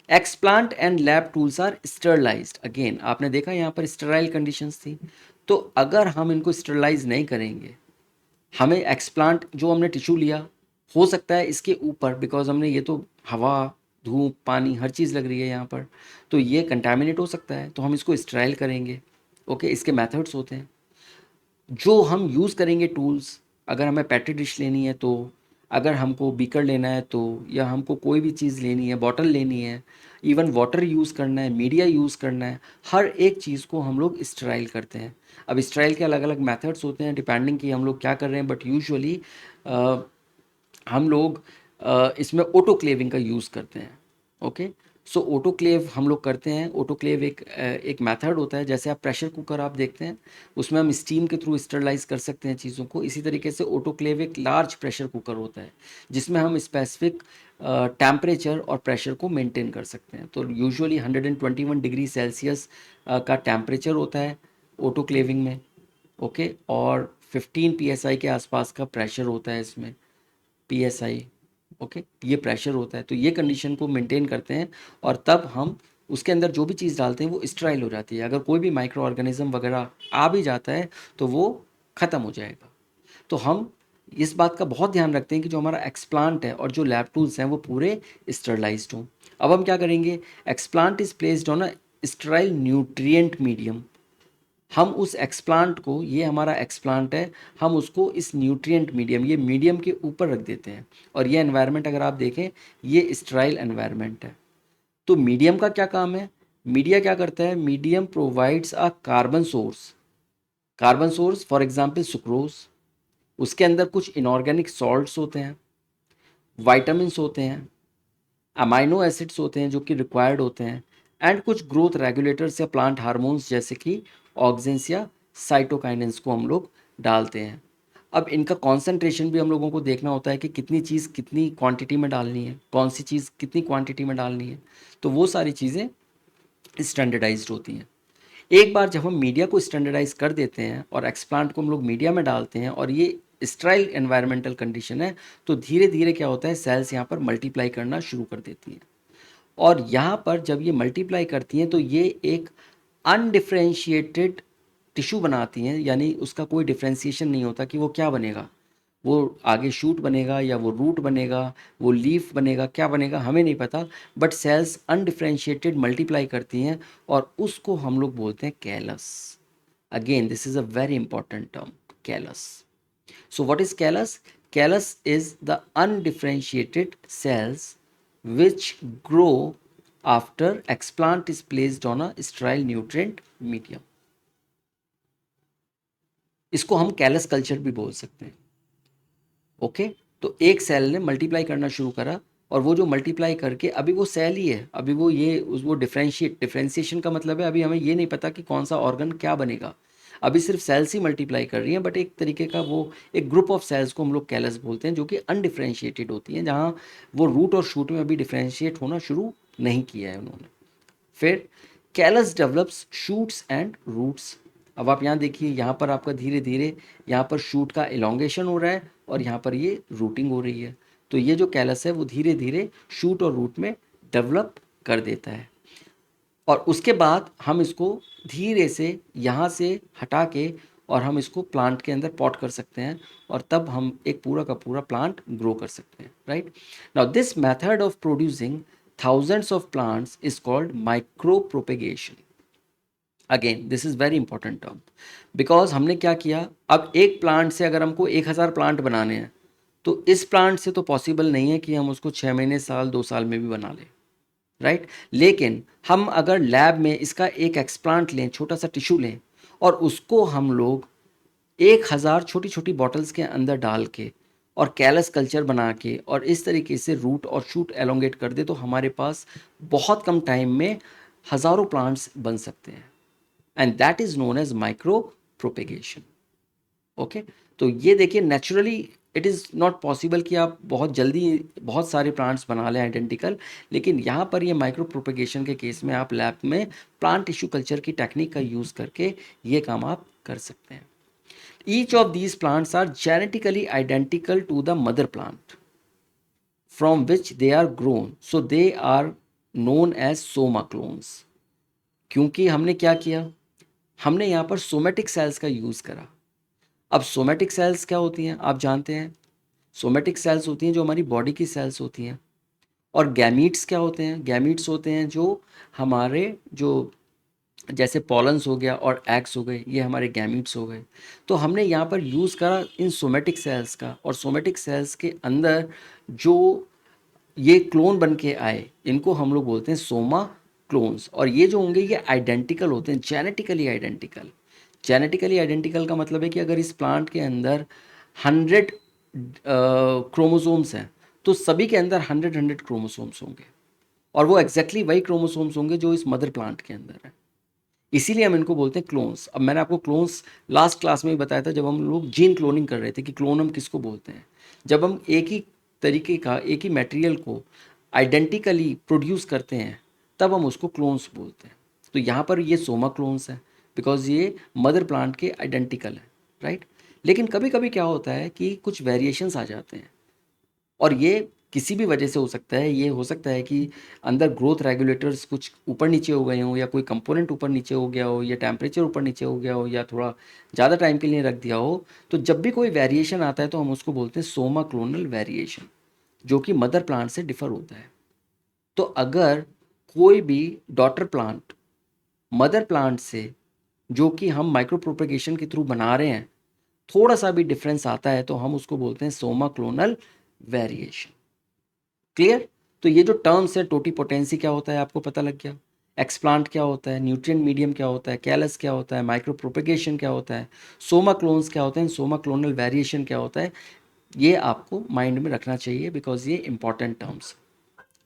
Explant and lab tools are sterilized. Again आपने देखा यहाँ पर स्टराइल कंडीशंस थी, तो अगर हम इनको स्टरलाइज नहीं करेंगे, हमें एक्सप्लांट जो हमने टिश्यू लिया, हो सकता है इसके ऊपर, बिकॉज हमने ये तो हवा, धूप, पानी, हर चीज़ लग रही है यहाँ पर, तो ये कंटामिनेट हो सकता है, तो हम इसको स्टराइल करेंगे। ओके, इसके मेथड्स होते हैं जो हम यूज़ करेंगे टूल्स। अगर हमें पैटी डिश लेनी है, तो अगर हमको बीकर लेना है, तो या हमको कोई भी चीज़ लेनी है, बॉटल लेनी है, इवन वाटर यूज़ करना है, मीडिया यूज़ करना है, हर एक चीज़ को हम लोग स्टराइल करते हैं। अब स्टराइल के अलग अलग मेथड्स होते हैं डिपेंडिंग कि हम लोग क्या कर रहे हैं, बट यूजुअली हम लोग इसमें ऑटोक्लेविंग का यूज़ करते हैं। ओके, सो ऑटोक्लेव हम लोग करते हैं। ऑटोक्लेव एक मेथड होता है, जैसे आप प्रेशर कुकर आप देखते हैं, उसमें हम स्टीम के थ्रू स्टरलाइज कर सकते हैं चीज़ों को। इसी तरीके से ऑटोक्लेव एक लार्ज प्रेशर कुकर होता है, जिसमें हम स्पेसिफिक टेम्परेचर और प्रेशर को मेंटेन कर सकते हैं। तो यूजुअली 121 डिग्री सेल्सियस का टेम्परेचर होता है ऑटोक्लेविंग में। ओके, और 15 psi के आसपास का प्रेशर होता है इसमें, psi। ओके, ये प्रेशर होता है, तो ये कंडीशन को मेंटेन करते हैं, और तब हम उसके अंदर जो भी चीज़ डालते हैं वो स्टेराइल हो जाती है। अगर कोई भी माइक्रो ऑर्गेनिज्म वगैरह आ भी जाता है तो वो ख़त्म हो जाएगा। तो हम इस बात का बहुत ध्यान रखते हैं कि जो हमारा एक्सप्लांट है और जो लैब टूल्स हैं वो पूरे स्टरलाइज्ड हों। अब हम क्या करेंगे, explant is placed on a sterile nutrient medium. हम उस एक्सप्लांट को, ये हमारा एक्सप्लांट है, हम उसको इस न्यूट्रिएंट मीडियम, ये मीडियम के ऊपर रख देते हैं। और ये एनवायरनमेंट अगर आप देखें, ये स्टेराइल एनवायरनमेंट है। तो मीडियम का क्या काम है? मीडिया क्या करता है? Medium provides a carbon source. Carbon source for example sucrose, उसके अंदर कुछ इनऑर्गेनिक सॉल्ट्स होते हैं, वाइटामिन्स होते हैं, अमाइनो एसिड्स होते हैं जो कि रिक्वायर्ड होते हैं, एंड कुछ ग्रोथ रेगुलेटर्स या प्लांट हार्मोन्स जैसे कि ऑक्जेंस या साइटोकाइनेंस को हम लोग डालते हैं। अब इनका कॉन्सेंट्रेशन भी हम लोगों को देखना होता है कि कितनी चीज़ कितनी क्वांटिटी में डालनी है, कौन सी चीज़ कितनी क्वांटिटी में डालनी है, तो वो सारी चीज़ें स्टैंडर्डाइज्ड होती हैं। एक बार जब हम मीडिया को स्टैंडर्डाइज कर देते हैं और एक्सप्लांट को हम लोग मीडिया में डालते हैं और ये स्टेराइल एनवायरमेंटल कंडीशन है, तो धीरे धीरे क्या होता है, सेल्स यहाँ पर मल्टीप्लाई करना शुरू कर देती हैं। और यहाँ पर जब ये मल्टीप्लाई करती हैं तो ये एक अनडिफ्रेंशिएटेड टिश्यू बनाती हैं, यानी उसका कोई डिफ्रेंशिएशन नहीं होता कि वो क्या बनेगा, वो आगे शूट बनेगा या वो रूट बनेगा, वो लीफ बनेगा, क्या बनेगा हमें नहीं पता, बट सेल्स अनडिफ्रेंशिएटेड मल्टीप्लाई करती हैं और उसको हम लोग बोलते हैं callus. Again this is a very important term, callus. So what is callus? Callus is the undifferentiated cells which grow after explant is placed on a sterile nutrient medium. इसको हम कैलस कल्चर भी बोल सकते हैं। Okay, तो एक cell ने multiply करना शुरू करा और वो जो मल्टीप्लाई करके अभी वो सेल ही है, अभी वो डिफ्रेंशिएशन का मतलब है अभी हमें ये नहीं पता कि कौन सा ऑर्गन क्या बनेगा, अभी सिर्फ सेल्स ही मल्टीप्लाई कर रही हैं, बट एक तरीके का वो एक ग्रुप ऑफ सेल्स को हम लोग कैलस बोलते हैं जो कि अनडिफ्रेंशिएटेड होती हैं, जहाँ वो रूट और शूट में अभी डिफ्रेंशिएट होना शुरू नहीं किया है उन्होंने। फिर callus develops shoots and roots. अब आप यहाँ देखिए, यहाँ पर आपका धीरे धीरे यहाँ पर शूट का इलोंगेशन हो रहा है और यहाँ पर ये रूटिंग हो रही है, तो ये जो कैलस है वो धीरे धीरे शूट और रूट में डेवलप कर देता है। और उसके बाद हम इसको धीरे से यहाँ से हटा के और हम इसको प्लांट के अंदर पॉट कर सकते हैं और तब हम एक पूरा का पूरा प्लांट ग्रो कर सकते हैं, right. Now this method of producing thousands of plants is called micro propagation. Again this is very important term, because हमने क्या किया, अब एक प्लांट से अगर हमको 1000 प्लांट बनाने हैं तो इस प्लांट से तो पॉसिबल नहीं है कि हम उसको 6 महीने, साल, 2 साल में भी बना लें, राइट। लेकिन हम अगर लैब में इसका एक एक्सप्लांट लें, छोटा सा टिश्यू लें और उसको हम लोग 1000 छोटी छोटी बॉटल्स के अंदर डाल के और कैलस कल्चर बना के और इस तरीके से रूट और शूट एलोंगेट कर दे, तो हमारे पास बहुत कम टाइम में हज़ारों प्लांट्स बन सकते हैं, and that is known as micro propagation. Okay, तो ये देखिए, naturally it is not possible कि आप बहुत जल्दी बहुत सारे प्लांट्स बना लें आइडेंटिकल, लेकिन यहाँ पर ये माइक्रो प्रोपेगेशन के केस में आप लैब में प्लांट टिश्यू कल्चर की टेक्निक का यूज़ करके ये काम आप कर सकते हैं। Each of these plants are genetically identical to the mother plant from which they are grown, so they are known as soma clones. क्योंकि हमने क्या किया, हमने यहाँ पर सोमेटिक सेल्स का यूज़ करा। अब सोमेटिक सेल्स क्या होती हैं आप जानते हैं, सोमेटिक सेल्स होती हैं जो हमारी बॉडी की सेल्स होती हैं, और गैमीट्स क्या होते हैं, गैमीट्स होते हैं जो हमारे जो जैसे पॉलन्स हो गया और एग्स हो गए, ये हमारे गैमीट्स हो गए। तो हमने यहाँ पर यूज़ करा इन सोमेटिक सेल्स का, और सोमेटिक सेल्स के अंदर जो ये क्लोन बन के आए इनको हम लोग बोलते हैं सोमा क्लोन्स, और ये जो होंगे ये आइडेंटिकल होते हैं, जेनेटिकली आइडेंटिकल। जेनेटिकली आइडेंटिकल का मतलब है कि अगर इस प्लांट के अंदर 100 क्रोमोसोम्स हैं तो सभी के अंदर 100 क्रोमोसोम्स होंगे, और वो एग्जैक्टली वही क्रोमोसोम्स होंगे जो इस मदर प्लांट के अंदर है, इसीलिए हम इनको बोलते हैं क्लोन्स। अब मैंने आपको क्लोन्स लास्ट क्लास में ही बताया था जब हम लोग जीन क्लोनिंग कर रहे थे कि क्लोन हम किसको बोलते हैं, जब हम एक ही तरीके का एक ही मटेरियल को आइडेंटिकली प्रोड्यूस करते हैं तब हम उसको क्लोन्स बोलते हैं। तो यहाँ पर ये सोमा क्लोन्स है बिकॉज ये मदर प्लांट के आइडेंटिकल है, राइट। लेकिन कभी कभी क्या होता है कि कुछ वेरिएशंस आ जाते हैं, और ये किसी भी वजह से हो सकता है, ये हो सकता है कि अंदर ग्रोथ रेगुलेटर्स कुछ ऊपर नीचे हो गए हों, या कोई कंपोनेंट ऊपर नीचे हो गया हो, या टेम्परेचर ऊपर नीचे हो गया हो, या थोड़ा ज़्यादा टाइम के लिए रख दिया हो। तो जब भी कोई वेरिएशन आता है तो हम उसको बोलते हैं सोमा क्लोनल वेरिएशन, जो कि मदर प्लांट से डिफर होता है। तो अगर कोई भी डॉटर प्लांट मदर प्लांट से, जो कि हम माइक्रो प्रोपेगेशन के थ्रू बना रहे हैं, थोड़ा सा भी डिफरेंस आता है तो हम उसको बोलते हैं सोमा क्लोनल वेरिएशन। क्लियर। तो ये जो टर्म्स है, टोटीपोटेंसी क्या होता है आपको पता लग गया, एक्सप्लांट क्या होता है, न्यूट्रिएंट मीडियम क्या होता है, कैलस क्या होता है, माइक्रो प्रोपेगेशन क्या होता है, सोमा क्लोन्स क्या होते हैं, सोमा क्लोनल वेरिएशन क्या होता है, ये आपको माइंड में रखना चाहिए बिकॉज ये इंपॉर्टेंट टर्म्स।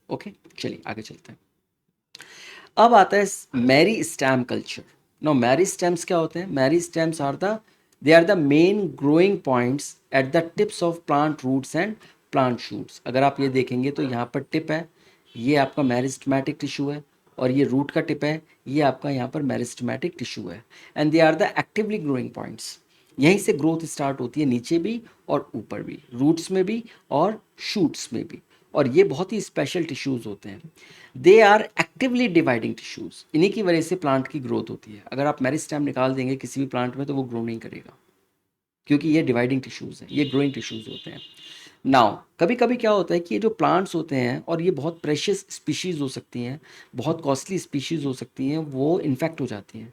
ओके, चलिए आगे चलते हैं। अब आता है meristem culture. No, meristems क्या होते हैं, meristems are the main growing points at the tips of plant roots and plant shoots. अगर आप ये देखेंगे तो यहाँ पर टिप है, ये आपका मेरिस्टेमेटिक टिश्यू है, और ये रूट का टिप है, ये आपका यहाँ पर मेरिस्टेमेटिक टिश्यू है। And they are the actively growing points. यहीं से ग्रोथ स्टार्ट होती है, नीचे भी और ऊपर भी, रूट्स में भी और शूट्स में भी। और ये बहुत ही स्पेशल टिश्यूज होते हैं। They are actively dividing tissues. इन्हीं की वजह से प्लांट की ग्रोथ होती है। अगर आप मेरिस्टेम निकाल देंगे किसी भी प्लांट में तो वो ग्रो नहीं करेगा, क्योंकि ये डिवाइडिंग टिश्यूज हैं, ये ग्रोइंग टिश्यूज होते हैं। नाउ कभी कभी क्या होता है कि ये जो प्लांट्स होते हैं, और ये बहुत प्रेशियस स्पीशीज़ हो सकती हैं, बहुत कॉस्टली स्पीशीज़ हो सकती हैं, वो इन्फेक्ट हो जाती हैं,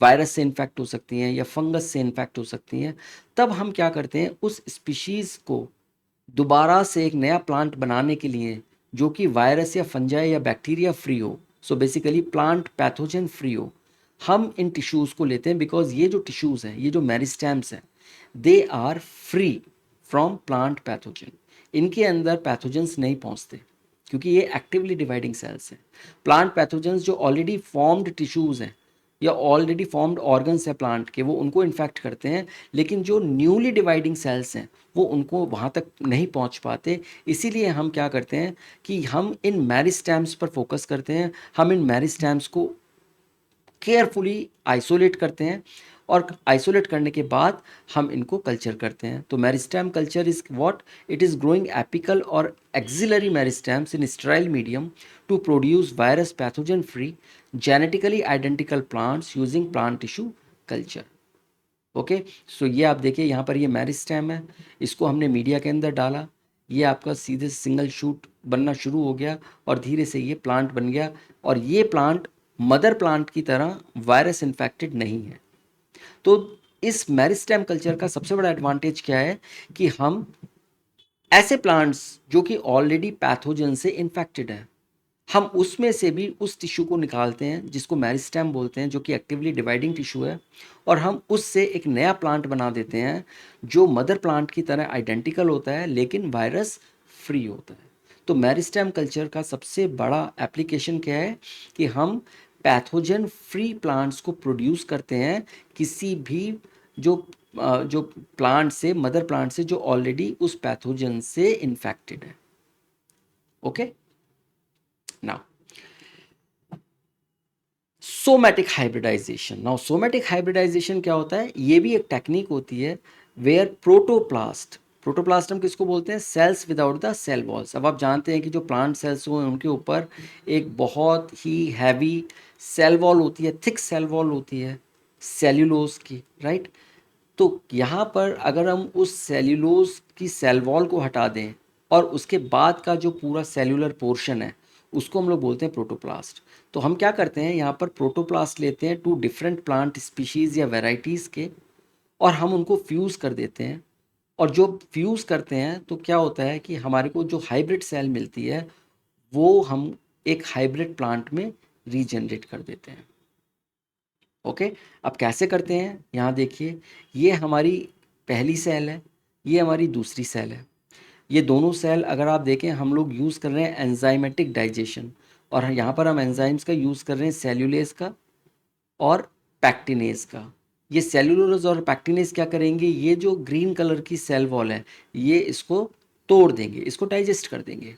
वायरस से इन्फेक्ट हो सकती हैं या फंगस से इन्फेक्ट हो सकती हैं। तब हम क्या करते हैं, उस स्पीशीज़ को दोबारा से एक नया प्लांट बनाने के लिए, जो कि वायरस या फंजाई या बैक्टीरिया फ्री हो, so basically plant pathogen free हो, हम इन टिश्यूज़ को लेते हैं। बिकॉज ये जो टिश्यूज़ हैं, ये जो मेरिस्टेम्स हैं, they are free from plant pathogen. इनके अंदर पैथोजेंस नहीं पहुंचते, क्योंकि ये एक्टिवली डिवाइडिंग सेल्स हैं। प्लांट पैथोजेंस जो ऑलरेडी फॉर्म्ड टिश्यूज़ हैं या ऑलरेडी फॉर्म्ड ऑर्गन्स है प्लांट के, वो उनको इन्फेक्ट करते हैं, लेकिन जो न्यूली डिवाइडिंग सेल्स हैं वो उनको वहाँ तक नहीं पहुँच पाते। इसीलिए हम क्या करते हैं कि हम इन मेरिस्टेम्स पर फोकस करते हैं, हम इन मेरिस्टेम्स को केयरफुली आइसोलेट करते हैं, और आइसोलेट करने के बाद हम इनको कल्चर करते हैं। तो meristem culture is what, it is growing apical और axillary meristems in sterile medium to produce virus pathogen free genetically identical plants using plant tissue culture. Okay, so ये आप देखिए यहाँ पर ये मेरिस्टेम है, इसको हमने मीडिया के अंदर डाला, ये आपका सीधे सिंगल शूट बनना शुरू हो गया और धीरे से ये प्लांट बन गया। और ये प्लांट मदर प्लांट की तरह वायरस इन्फेक्टेड नहीं है। तो इस मेरिस्टेम कल्चर का सबसे बड़ा एडवांटेज क्या है कि हम ऐसे प्लांट्स जो कि ऑलरेडी पैथोजन से इन्फेक्टेड हैं, हम उसमें से भी उस टिश्यू को निकालते हैं जिसको मेरिस्टेम बोलते हैं, जो कि एक्टिवली डिवाइडिंग टिश्यू है, और हम उससे एक नया प्लांट बना देते हैं जो मदर प्लांट की तरह आइडेंटिकल होता है लेकिन वायरस फ्री होता है। तो मेरिस्टेम कल्चर का सबसे बड़ा एप्लीकेशन क्या है कि हम पैथोजन फ्री प्लांट्स को प्रोड्यूस करते हैं किसी भी जो जो प्लांट से, मदर प्लांट से, जो ऑलरेडी उस पैथोजन से इन्फेक्टेड है। Okay, now somatic hybridization. Now somatic hybridization क्या होता है, ये भी एक टेक्निक होती है वेयर प्रोटोप्लास्ट, प्रोटोप्लास्ट हम किसको बोलते हैं, cells without the cell walls. अब आप जानते हैं कि जो प्लांट सेल्स हो उनके ऊपर एक बहुत ही हैवी सेल वॉल होती है, थिक सेल वॉल होती है सेल्यूलोज की, राइट। तो यहाँ पर अगर हम उस सेल्यूलोज की सेल वॉल को हटा दें और उसके बाद का जो पूरा सेल्यूलर पोर्शन है उसको हम लोग बोलते हैं प्रोटोप्लास्ट। तो हम क्या करते हैं, यहाँ पर प्रोटोप्लास्ट लेते हैं टू डिफरेंट प्लांट स्पीशीज़ या वेराइटीज़ के, और हम उनको फ्यूज़ कर देते हैं। और जो फ्यूज़ करते हैं तो क्या होता है कि हमारे को जो हाइब्रिड सेल मिलती है वो हम एक हाइब्रिड प्लांट में रीजनरेट कर देते हैं। ओके, अब कैसे करते हैं, यहाँ देखिए, ये हमारी पहली सेल है, ये हमारी दूसरी सेल है। ये दोनों सेल अगर आप देखें, हम लोग यूज़ कर रहे हैं एंजाइमेटिक डाइजेशन, और यहाँ पर हम एंजाइम्स का यूज़ कर रहे हैं सेल्यूलेज का और पैक्टिनेज का। ये सेल्यूलोज और पैक्टिनेज क्या करेंगे, ये जो ग्रीन कलर की सेल वॉल है ये इसको तोड़ देंगे, इसको डाइजेस्ट कर देंगे।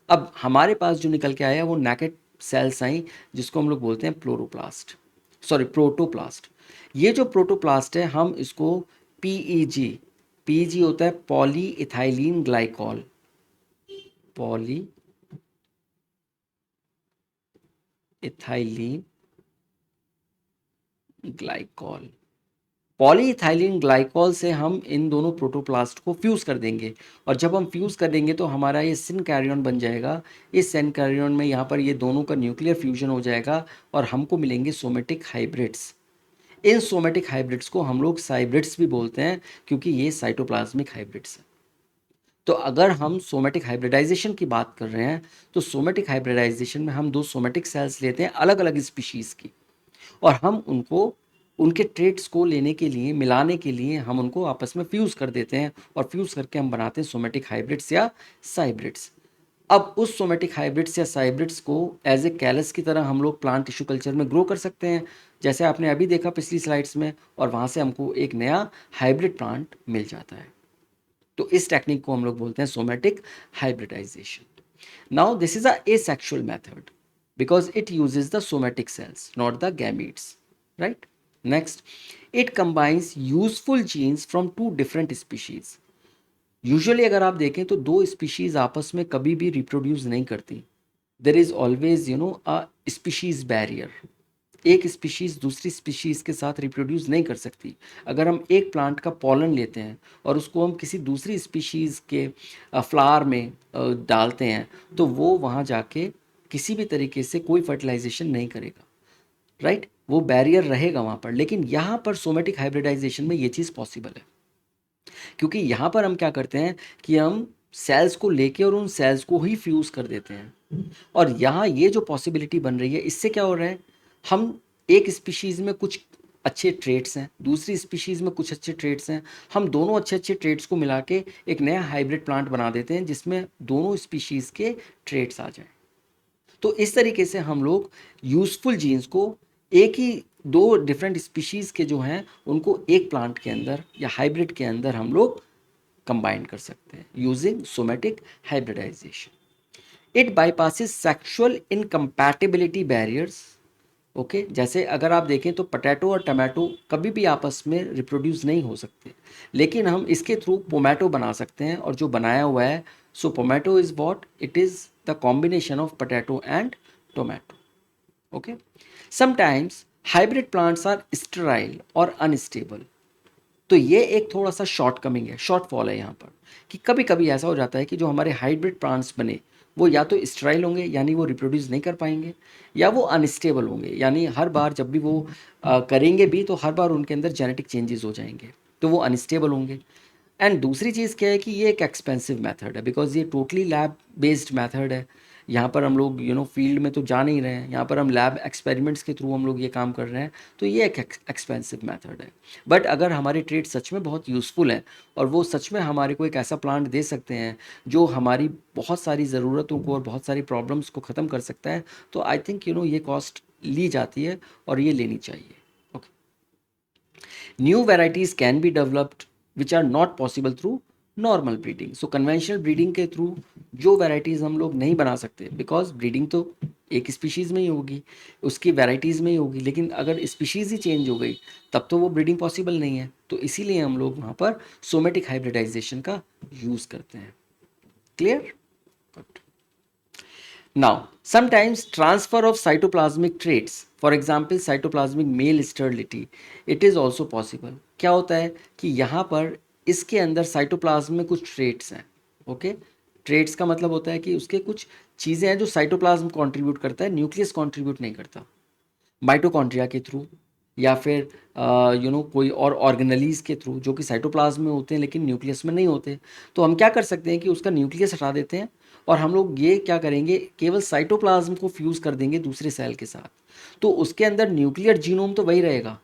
अब हमारे पास जो निकल के आया वो नेकेड सेल्स आई, जिसको हम लोग बोलते हैं प्लोरोप्लास्ट, सॉरी प्रोटोप्लास्ट। ये जो प्रोटोप्लास्ट है हम इसको पीईजी, पीईजी होता है poly ethylene glycol, poly ethylene glycol, polyethylene glycol से हम इन दोनों प्रोटोप्लास्ट को फ्यूज़ कर देंगे। और जब हम फ्यूज़ कर देंगे तो हमारा ये सिन कैरियन बन जाएगा। इस सिन कैरियन में यहाँ पर ये दोनों का न्यूक्लियर फ्यूजन हो जाएगा और हमको मिलेंगे सोमेटिक हाइब्रिड्स। इन सोमेटिक हाइब्रिड्स को हम लोग साइब्रिड्स भी बोलते हैं, क्योंकि ये साइटोप्लाज्मिक हाइब्रिड्स हैं। तो अगर हम सोमेटिक हाइब्रिडाइजेशन की बात कर रहे हैं तो सोमेटिक हाइब्रिडाइजेशन में हम दो सोमेटिक सेल्स लेते हैं अलग अलग स्पीशीज़ की, और हम उनको उनके ट्रेट्स को लेने के लिए, मिलाने के लिए हम उनको आपस में फ्यूज़ कर देते हैं, और फ्यूज़ करके हम बनाते हैं सोमेटिक हाइब्रिड्स या साइब्रिड्स। अब उस सोमेटिक हाइब्रिड्स या साइब्रिड्स को एज ए कैलस की तरह हम लोग प्लांट टिश्यू कल्चर में ग्रो कर सकते हैं, जैसे आपने अभी देखा पिछली स्लाइड्स में, और वहाँ से हमको एक नया हाइब्रिड प्लांट मिल जाता है। तो इस टेक्निक को हम लोग बोलते हैं somatic hybridization. Now this is a asexual method because it uses the somatic cells, not the gametes, right? Next, it combines useful genes from two different species. Usually अगर आप देखें तो दो स्पीशीज आपस में कभी भी रिप्रोड्यूस नहीं करती. There is always a species barrier. एक स्पीशीज दूसरी स्पीशीज के साथ रिप्रोड्यूस नहीं कर सकती. अगर हम एक प्लांट का पॉलन लेते हैं और उसको हम किसी दूसरी स्पीशीज के फ्लावर में डालते हैं तो वो वहाँ जाके किसी भी तरीके से कोई फर्टिलाइजेशन नहीं करेगा, राइट? वो बैरियर रहेगा वहाँ पर. लेकिन यहाँ पर सोमेटिक हाइब्रिडाइजेशन में ये चीज़ पॉसिबल है, क्योंकि यहाँ पर हम क्या करते हैं कि हम सेल्स को लेके और उन सेल्स को ही फ्यूज़ कर देते हैं. और यहाँ ये जो पॉसिबिलिटी बन रही है, इससे क्या हो रहा है, हम एक स्पीशीज़ में कुछ अच्छे ट्रेड्स हैं, दूसरी स्पीशीज़ में कुछ अच्छे ट्रेड्स हैं, हम दोनों अच्छे अच्छे ट्रेड्स को मिला के एक नया हाइब्रिड प्लांट बना देते हैं जिसमें दोनों स्पीशीज़ के ट्रेड्स आ जाएं. तो इस तरीके से हम लोग यूज़फुल जीन्स को एक ही दो डिफरेंट स्पीशीज़ के जो हैं उनको एक प्लांट के अंदर या हाइब्रिड के अंदर हम लोग कंबाइन कर सकते हैं using somatic hybridization. It bypasses sexual incompatibility barriers. Okay, जैसे अगर आप देखें तो पोटैटो और टमाटो कभी भी आपस में रिप्रोड्यूस नहीं हो सकते, लेकिन हम इसके थ्रू पोमैटो बना सकते हैं. और जो बनाया हुआ है, so pomato is what it is the combination of potato and tomato. Okay, sometimes hybrid plants are sterile और अनस्टेबल. तो ये एक थोड़ा सा शॉर्ट कमिंग है, शॉर्ट फॉल है यहाँ पर, कि कभी कभी ऐसा हो जाता है कि जो हमारे हाइब्रिड प्लांट्स बने वो या तो स्टेराइल होंगे यानी वो रिप्रोड्यूस नहीं कर पाएंगे, या वो अनस्टेबल होंगे यानी हर बार जब भी वो करेंगे भी तो हर बार उनके अंदर जेनेटिक चेंजेस हो जाएंगे, तो वो अनस्टेबल होंगे. एंड दूसरी चीज़ क्या है कि ये एक एक्सपेंसिव मेथड है, बिकॉज ये टोटली लैब बेस्ड मेथड है. यहाँ पर हम लोग फील्ड में तो जा नहीं रहे हैं, यहाँ पर हम लैब एक्सपेरिमेंट्स के थ्रू हम लोग ये काम कर रहे हैं. तो ये एक एक्सपेंसिव मेथड है. बट अगर हमारे ट्रेड सच में बहुत यूज़फुल हैं और वो सच में हमारे को एक ऐसा प्लांट दे सकते हैं जो हमारी बहुत सारी ज़रूरतों को और बहुत सारी प्रॉब्लम्स को ख़त्म कर सकता है, तो आई थिंक ये कॉस्ट ली जाती है और ये लेनी चाहिए. Okay, new varieties can be developed which are not possible through normal breeding. So conventional breeding के थ्रू जो वेराइटीज़ हम लोग नहीं बना सकते, बिकॉज ब्रीडिंग तो एक स्पीशीज़ में ही होगी, उसकी वेराइटीज़ में ही होगी, लेकिन अगर स्पीशीज़ ही चेंज हो गई तब तो वो ब्रीडिंग पॉसिबल नहीं है. तो इसीलिए हम लोग वहाँ पर सोमेटिक हाइब्रिडाइजेशन का यूज़ करते हैं. Clear? Good. Now, sometimes transfer of cytoplasmic traits, for example cytoplasmic male sterility, it is also possible. क्या होता है कि यहाँ पर इसके अंदर साइटोप्लाज्म में कुछ ट्रेट्स हैं. ओके, ट्रेट्स का मतलब होता है कि उसके कुछ चीज़ें हैं जो साइटोप्लाज्म कंट्रीब्यूट करता है, न्यूक्लियस कंट्रीब्यूट नहीं करता. माइटोकॉन्ड्रिया के थ्रू या फिर कोई और ऑर्गेनलीज के थ्रू जो कि साइटोप्लाज्म में होते हैं लेकिन न्यूक्लियस में नहीं होते. तो हम क्या कर सकते हैं कि उसका न्यूक्लियस हटा देते हैं और हम लोग ये क्या करेंगे, केवल साइटोप्लाज्म को फ्यूज़ कर देंगे दूसरे सेल के साथ. तो उसके अंदर न्यूक्लियर जीनोम तो वही रहेगा,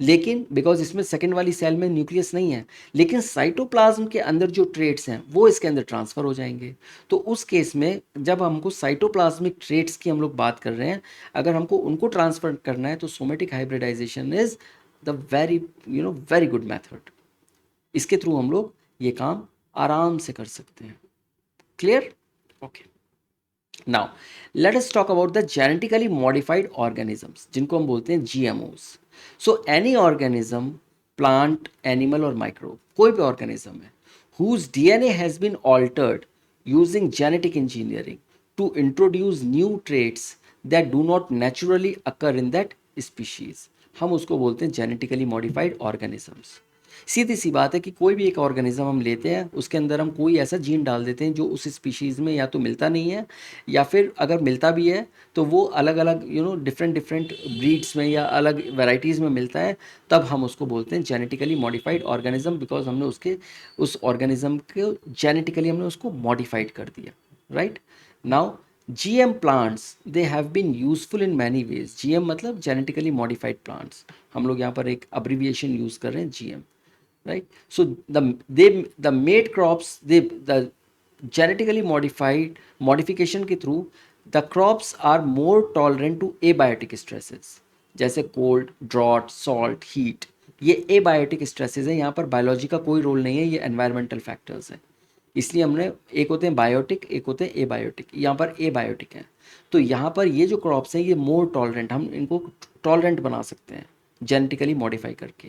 लेकिन बिकॉज इसमें सेकंड वाली सेल में न्यूक्लियस नहीं है, लेकिन साइटोप्लाज्म के अंदर जो ट्रेट्स हैं वो इसके अंदर ट्रांसफ़र हो जाएंगे. तो उस केस में जब हमको साइटोप्लाज्मिक ट्रेट्स की हम लोग बात कर रहे हैं, अगर हमको उनको ट्रांसफ़र करना है तो somatic hybridisation is the very good method. इसके थ्रू हम लोग ये काम आराम से कर सकते हैं. Clear? Okay. Now let us talk about the genetically modified organisms, जिनको हम बोलते हैं GMOs. So any organism, plant, animal और माइक्रोब, कोई भी ऑर्गेनिज्म है whose DNA has been altered using genetic engineering to introduce new traits that do not naturally occur in that species, हम उसको बोलते हैं जेनेटिकली मॉडिफाइड ऑर्गेनिजम्स. सीधी सी बात है कि कोई भी एक ऑर्गेनिज्म हम लेते हैं, उसके अंदर हम कोई ऐसा जीन डाल देते हैं जो उस स्पीशीज़ में या तो मिलता नहीं है, या फिर अगर मिलता भी है तो वो अलग अलग डिफरेंट डिफरेंट ब्रीड्स में या अलग वेराइटीज़ में मिलता है. तब हम उसको बोलते हैं जेनेटिकली मॉडिफाइड ऑर्गेनिज्म, बिकॉज हमने उस ऑर्गेनिज्म को जेनेटिकली हमने उसको मॉडिफाइड कर दिया. Right now GM plants, they have been useful in many ways. GM मतलब genetically modified plants. हम लोग यहाँ पर एक abbreviation यूज़ कर रहे हैं GM. Right, so the made crops, the genetically modification के through the crops are more tolerant to abiotic stresses, जैसे cold, drought, salt, heat. ये एबायोटिक स्ट्रेसेस है, यहाँ पर बायोलॉजी का कोई रोल नहीं है, ये एनवायरमेंटल फैक्टर्स हैं। इसलिए हमने, एक होते हैं बायोटिक, एक होते हैं एबायोटिक, यहाँ पर एबायोटिक है। तो यहाँ पर ये जो क्रॉप्स हैं ये मोर टॉलरेंट, हम इनको टॉलरेंट बना सकते हैं जेनेटिकली मॉडिफाई करके।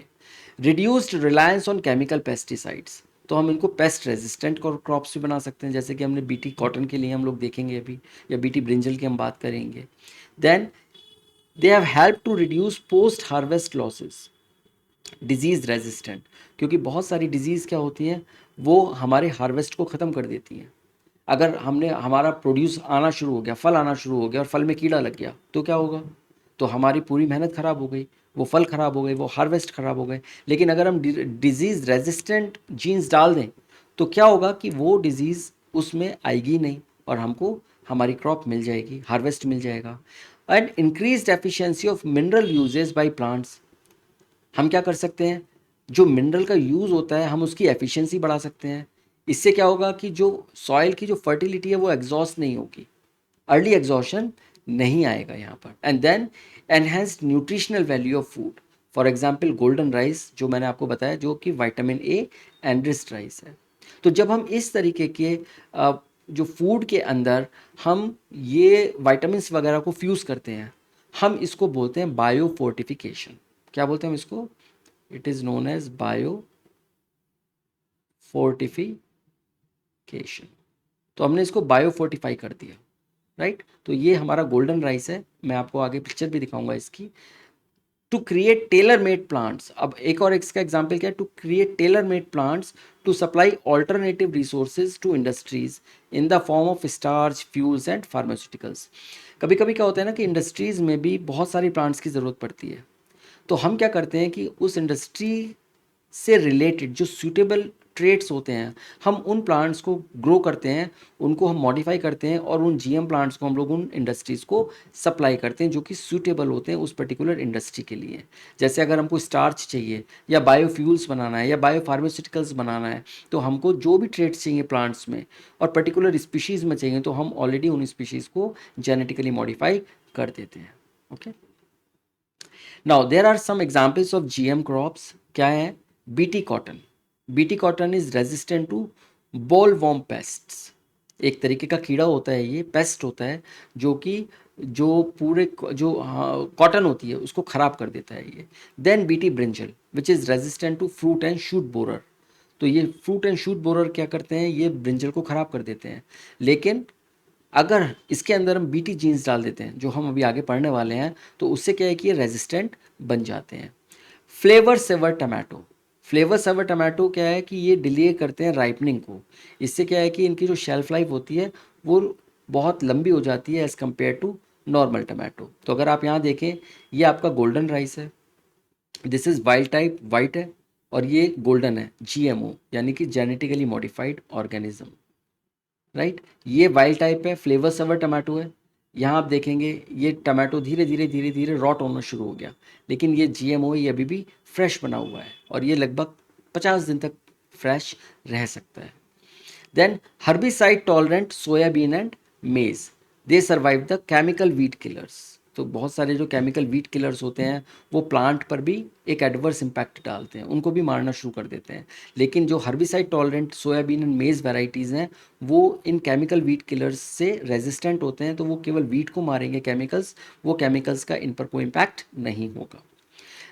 Reduced reliance on chemical pesticides, तो हम इनको पेस्ट रेजिस्टेंट क्रॉप्स भी बना सकते हैं, जैसे कि हमने बीटी कॉटन के लिए हम लोग देखेंगे अभी, या बीटी ब्रिंजल की हम बात करेंगे। Then they have help to reduce post harvest losses, disease resistant, क्योंकि बहुत सारी डिजीज़ क्या होती हैं, वो हमारे हार्वेस्ट को ख़त्म कर देती हैं। अगर हमने, हमारा प्रोड्यूस आना शुरू हो गया, फल आना शुरू हो गया और फल में कीड़ा लग गया तो क्या होगा, तो हमारी पूरी मेहनत ख़राब हो गई, वो फल ख़राब हो गए, वो हार्वेस्ट ख़राब हो गए। लेकिन अगर हम डिजीज़ रेजिस्टेंट जीन्स डाल दें तो क्या होगा कि वो डिजीज़ उसमें आएगी नहीं और हमको हमारी क्रॉप मिल जाएगी, हार्वेस्ट मिल जाएगा। And increased efficiency of mineral uses by plants, हम क्या कर सकते हैं, जो मिनरल का यूज़ होता है हम उसकी एफिशिएंसी बढ़ा सकते हैं। इससे क्या होगा कि जो सॉइल की जो फर्टिलिटी है वो एग्जॉस्ट नहीं होगी, अर्ली एग्जॉशन नहीं आएगा यहाँ पर। And then enhanced nutritional value of food, for example golden rice जो मैंने आपको बताया, जो कि विटामिन ए एनरिच्ड राइस है। तो जब हम इस तरीके के जो फूड के अंदर हम ये विटामिन्स वगैरह को फ्यूज़ करते हैं, हम इसको बोलते हैं बायो फोर्टिफिकेशन। क्या बोलते हैं हम इसको, it is known as bio fortification. तो हमने इसको बायो फोर्टिफाई कर दिया, राइट। तो ये हमारा गोल्डन राइस है, मैं आपको आगे पिक्चर भी दिखाऊंगा इसकी। To create tailor made plants, अब एक और इसका एग्जाम्पल क्या है, to create tailor made plants to supply alternative resources to industries in the form of starch, fuels and pharmaceuticals. कभी कभी क्या होता है ना कि इंडस्ट्रीज़ में भी बहुत सारी प्लांट्स की ज़रूरत पड़ती है, तो हम क्या करते हैं कि उस इंडस्ट्री से रिलेटेड जो सूटेबल ट्रेड्स होते हैं, हम उन प्लांट्स को ग्रो करते हैं, उनको हम मॉडिफाई करते हैं और उन जीएम प्लांट्स को हम लोग उन इंडस्ट्रीज़ को सप्लाई करते हैं जो कि सूटेबल होते हैं उस पर्टिकुलर इंडस्ट्री के लिए। जैसे अगर हमको स्टार्च चाहिए या बायोफ्यूल्स बनाना है या बायो फार्मास्यूटिकल्स बनाना है, तो हमको जो भी ट्रेड्स चाहिए प्लांट्स में और पर्टिकुलर स्पीशीज़ में चाहिए, तो हम ऑलरेडी उन स्पीशीज़ को जेनेटिकली मॉडिफाई कर देते हैं। Okay, now there are some examples of GM crops. क्या है, BT cotton. BT cotton is resistant to bollworm pests, एक तरीके का कीड़ा होता है, ये पेस्ट होता है जो कि जो पूरे जो कॉटन होती है उसको ख़राब कर देता है ये। Then BT brinjal which is resistant to fruit and shoot borer, तो ये फ्रूट एंड शूट बोरर क्या करते हैं, ये ब्रिंजल को ख़राब कर देते हैं। लेकिन अगर इसके अंदर हम बीटी जीन्स डाल देते हैं जो हम अभी आगे पढ़ने वाले हैं, तो उससे क्या है कि ये रेजिस्टेंट बन जाते हैं। Flavr Savr tomato, Flavr Savr tomato क्या है कि ये डिले करते हैं राइपनिंग को। इससे क्या है कि इनकी जो शेल्फ लाइफ होती है वो बहुत लंबी हो जाती है as compare to normal tomato. तो अगर आप यहाँ देखें, ये आपका गोल्डन राइस है, this is wild type white है, और ये गोल्डन है जीएमओ यानी कि जेनेटिकली मॉडिफाइड ऑर्गेनिज्म, राइट। ये वाइल्ड टाइप है, फ्लेवर सवर टमाटो है। यहाँ आप देखेंगे ये टमाटो धीरे धीरे धीरे धीरे रॉट होना शुरू हो गया, लेकिन ये जीएमओ, ये अभी भी फ्रेश बना हुआ है और ये लगभग 50 दिन तक फ्रेश रह सकता है। Then herbicide tolerant soybean and maize, they survive the chemical weed killers. तो बहुत सारे जो केमिकल वीट किलर्स होते हैं वो प्लांट पर भी एक एडवर्स इम्पैक्ट डालते हैं, उनको भी मारना शुरू कर देते हैं। लेकिन जो हर्बिसाइड टॉलरेंट सोयाबीन एंड मेज वेराइटीज़ हैं वो इन केमिकल वीट किलर्स से रेजिस्टेंट होते हैं, तो वो केवल वीट को मारेंगे केमिकल्स, वो केमिकल्स का इन पर कोई इम्पैक्ट नहीं होगा।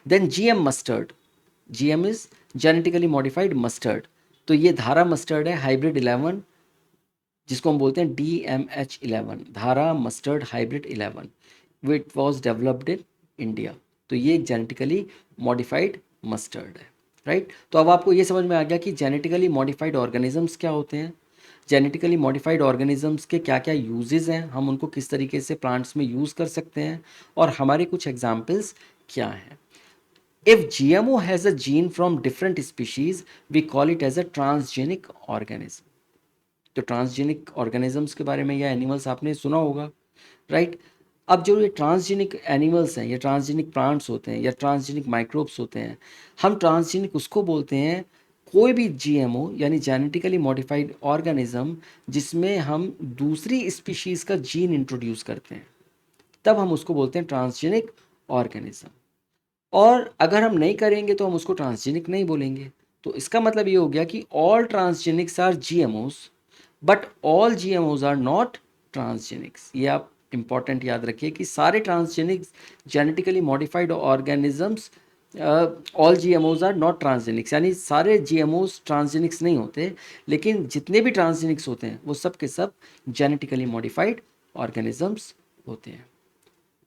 Then GM mustard, GM is genetically modified mustard, तो ये धारा मस्टर्ड है हाइब्रिड 11, जिसको हम बोलते हैं DMH11, धारा mustard hybrid 11, which was developed in India. तो ये जेनेटिकली मॉडिफाइड मस्टर्ड है, राइट। तो अब आपको ये समझ में आ गया कि जेनेटिकली मॉडिफाइड ऑर्गेनिजम्स क्या होते हैं, जेनेटिकली मॉडिफाइड ऑर्गेनिजम्स के क्या क्या यूजेस हैं, हम उनको किस तरीके से प्लांट्स में यूज़ कर सकते हैं, और हमारे कुछ एग्जाम्पल्स क्या हैं। If GMO has a gene from different species, we call it as a transgenic organism. तो ट्रांसजेनिक ऑर्गेनिजम्स के बारे में या एनिमल्स आपने सुना होगा, राइट। अब जो ये ट्रांसजेनिक एनिमल्स हैं या ट्रांसजेनिक प्लांट्स होते हैं या ट्रांसजेनिक माइक्रोब्स होते हैं, हम ट्रांसजेनिक उसको बोलते हैं कोई भी जीएमओ यानी जेनेटिकली मॉडिफाइड ऑर्गेनिज्म जिसमें हम दूसरी स्पीशीज़ का जीन इंट्रोड्यूस करते हैं, तब हम उसको बोलते हैं ट्रांसजेनिक ऑर्गेनिज्म। और अगर हम नहीं करेंगे तो हम उसको ट्रांसजेनिक नहीं बोलेंगे। तो इसका मतलब ये हो गया कि all transgenics are GMOs, but all GMOs are not transgenics. ये आप इंपॉर्टेंट याद रखिए कि सारे transgenic genetically modified organisms, all GMOs are not transgenics, यानी सारे जीएमओज ट्रांसजेनिक्स नहीं होते, लेकिन जितने भी ट्रांसजेनिक्स होते हैं वो सब के सब जेनेटिकली मॉडिफाइड ऑर्गेनिजम्स होते हैं।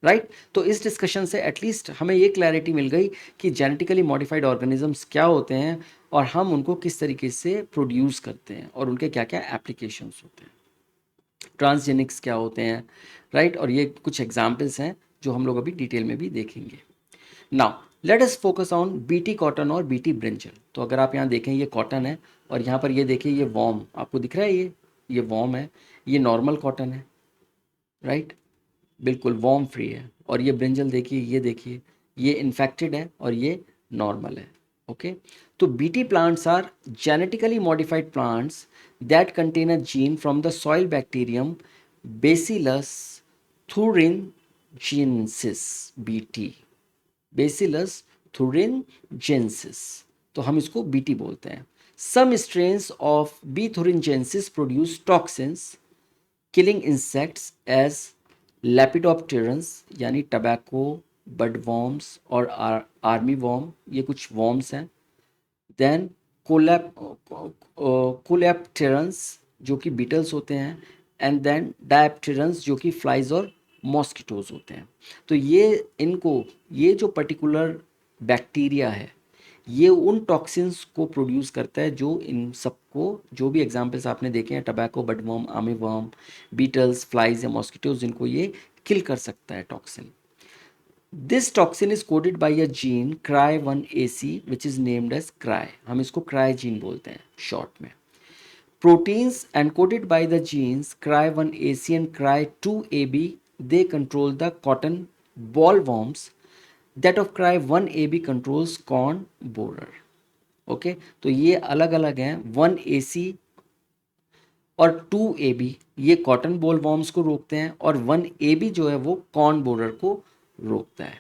राइट तो इस डिस्कशन से एटलीस्ट हमें ये क्लैरिटी मिल गई कि जेनेटिकली मॉडिफाइड ऑर्गेनिजम्स क्या होते हैं और हम उनको किस तरीके से प्रोड्यूस करते हैं और उनके क्या क्या एप्लीकेशंस होते हैं, ट्रांसजेनिक्स क्या होते हैं। राइट और ये कुछ एग्जाम्पल्स हैं जो हम लोग अभी डिटेल में भी देखेंगे। Now let us focus on BT cotton और बीटी ब्रिंजल। तो अगर आप यहाँ देखें ये कॉटन है और यहाँ पर ये देखिए ये वॉर्म आपको दिख रहा है, ये वॉर्म है, ये नॉर्मल कॉटन है। राइट बिल्कुल वॉर्म फ्री है। और ये ब्रिंजल देखिए ये इन्फेक्टेड है और ये नॉर्मल है। ओके तो Bt plants are genetically modified plants that contain a gene from the soil bacterium Bacillus thuringiensis Bt, Bacillus thuringiensis, तो हम इसको बीटी बोलते हैं। Some strains of B thuringiensis produce toxins killing insects as lepidopterans यानी tobacco, बडवॉर्म्स और army warm, ये कुछ worms हैं। देन कोलेप्टेरन्स जो कि बीटल्स होते हैं, एंड देन डायप्टेरन्स जो कि फ्लाइज और मॉस्किटोज होते हैं। तो ये जो पर्टिकुलर बैक्टीरिया है ये उन टॉक्सिन्स को प्रोड्यूस करता है जो इन सबको, जो भी एग्जांपल्स आपने देखे हैं tobacco, budworm, armyworm, beetles, flies या मॉस्किटोज, इनको ये किल कर सकता है toxin. This toxin is coded by a gene cry1ac which is named as cry, हम इसको क्राई जीन बोलते हैं शॉर्ट में। Proteins encoded by the genes cry1ac and cry2ab, they control the cotton bollworms, that of cry1ab controls corn borer। Okay तो ये अलग अलग हैं, 1ac और 2ab ये कॉटन बोल वॉर्म्स को रोकते हैं और 1ab जो है वो कॉर्न बोरर को रोकता है।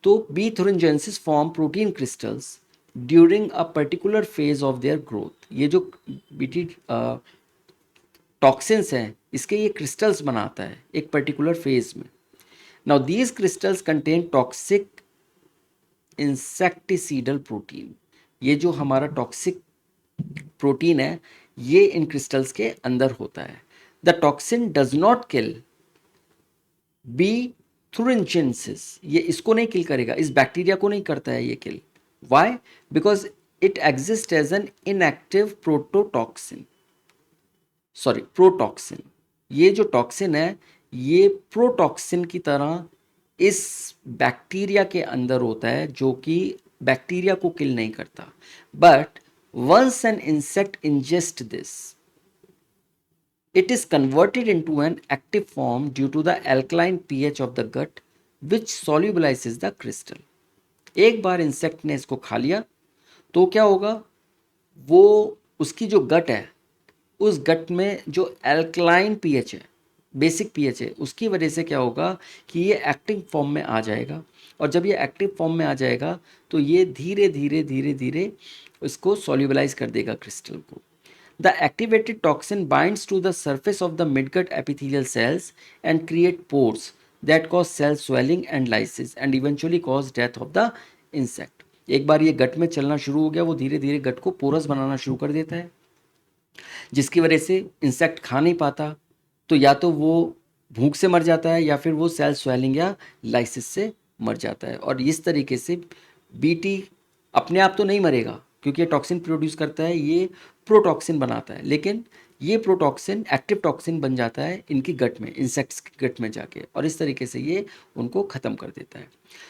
तो B thuringiensis form protein crystals during a particular phase of their growth. ये जो बीटी टॉक्सिन्स हैं इसके ये क्रिस्टल्स बनाता है एक पर्टिकुलर फेज में। Now these crystals contain toxic insecticidal protein, ये जो हमारा टॉक्सिक प्रोटीन है ये इन क्रिस्टल्स के अंदर होता है। The toxin does not kill B thuringiensis, ये इसको नहीं किल करेगा, इस बैक्टीरिया को नहीं करता है ये kill. Why? Because it exist as an inactive prototoxin, sorry protoxin. ये जो टॉक्सिन है ये प्रोटॉक्सिन की तरह इस बैक्टीरिया के अंदर होता है जो कि बैक्टीरिया को किल नहीं करता। But once an insect ingest this, it is converted into an active form due to the alkaline pH of the gut which solubilizes the crystal। एक बार इंसेक्ट ने इसको खा लिया तो क्या होगा, वो उसकी जो गट है उस गट में जो एल्कलाइन पीएच है, बेसिक पीएच है, उसकी वजह से क्या होगा कि ये एक्टिव फॉर्म में आ जाएगा। और जब ये एक्टिव फॉर्म में आ जाएगा तो ये धीरे धीरे धीरे धीरे इसको सॉल्युबलाइज कर देगा क्रिस्टल को। The activated toxin binds to the surface of the midgut epithelial cells and create pores that cause cell swelling and lysis and eventually cause death of the insect। एक बार ये गट में चलना शुरू हो गया वो धीरे धीरे गट को पोरस बनाना शुरू कर देता है जिसकी वजह से इंसेक्ट खा नहीं पाता, तो या तो वो भूख से मर जाता है या फिर वो सेल स्वेलिंग या लाइसिस से मर जाता है। और इस तरीके से बीटी अपने आप तो नहीं मरेगा क्योंकि ये टॉक्सिन प्रोड्यूस करता है, ये प्रोटॉक्सिन बनाता है, लेकिन ये प्रोटॉक्सिन एक्टिव टॉक्सिन बन जाता है इनकी गट में, इंसेक्ट्स की गट में जाके, और इस तरीके से ये उनको ख़त्म कर देता है।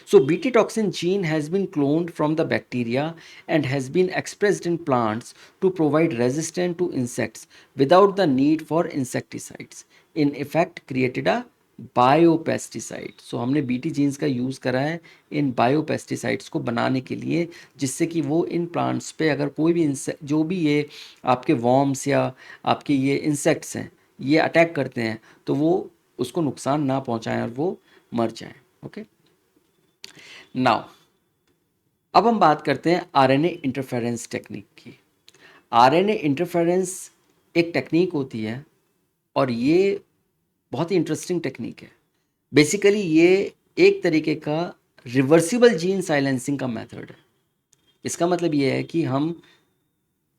So Bt toxin gene has been cloned from the bacteria and has been expressed in plants to provide resistant to insects without the need for insecticides, in effect created a biopesticide. So हमने Bt jeans का use करा है इन biopesticides को बनाने के लिए, जिससे कि वो इन प्लांट्स पे अगर कोई भी जो भी ये आपके वॉर्म्स या आपके ये इंसेक्ट्स हैं ये अटैक करते हैं तो वो उसको नुकसान ना पहुंचाएं और वो मर जाएं। ओके नाउ अब हम बात करते हैं आरएनए इंटरफेरेंस टेक्निक की। आरएनए इंटरफेरेंस एक टेक्निक होती है और ये बहुत ही इंटरेस्टिंग टेक्निक है। बेसिकली ये एक तरीके का रिवर्सिबल जीन साइलेंसिंग का मेथड है। इसका मतलब ये है कि हम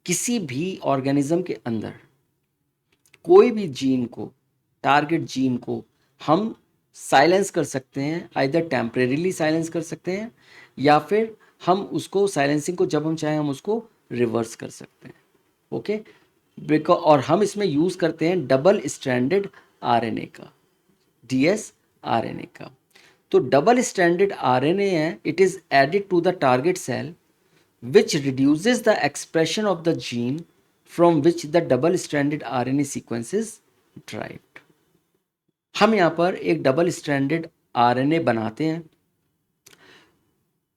किसी भी ऑर्गेनिज्म के अंदर कोई भी जीन को, टारगेट जीन को हम साइलेंस कर सकते हैं, आइदर टेम्परेरीली साइलेंस कर सकते हैं या फिर हम उसको साइलेंसिंग को जब हम चाहें हम उसको रिवर्स कर सकते हैं। ओके, बिकॉज और हम इसमें यूज़ करते हैं डबल स्ट्रैंडेड आरएनए का, डीएस आरएनए का। तो डबल स्ट्रैंडेड आरएनए है, it is added to the target cell which reduces the expression of the gene from which the double-stranded RNA sequence is derived। हम यहाँ पर एक डबल स्ट्रैंडेड आरएनए बनाते हैं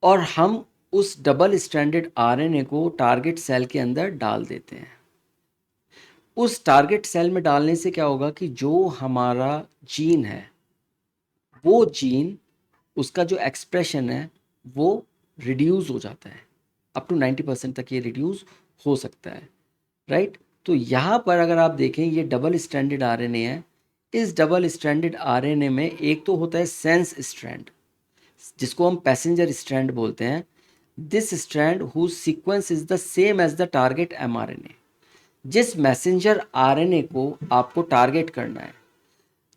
और हम उस डबल स्ट्रैंडेड आरएनए को टारगेट सेल के अंदर डाल देते हैं। उस टारगेट सेल में डालने से क्या होगा कि जो हमारा जीन है वो जीन, उसका जो एक्सप्रेशन है वो रिड्यूस हो जाता है, अप टू 90% तक ये रिड्यूस हो सकता है, राइट। तो यहाँ पर अगर आप देखें ये डबल स्ट्रैंडेड आरएनए है। इस डबल स्ट्रैंडेड आरएनए में एक तो होता है सेंस स्ट्रैंड, जिसको हम पैसेंजर स्ट्रैंड बोलते हैं। This strand whose sequence is the same as the target mRNA. जिस मैसेंजर आरएनए को आपको टारगेट करना है,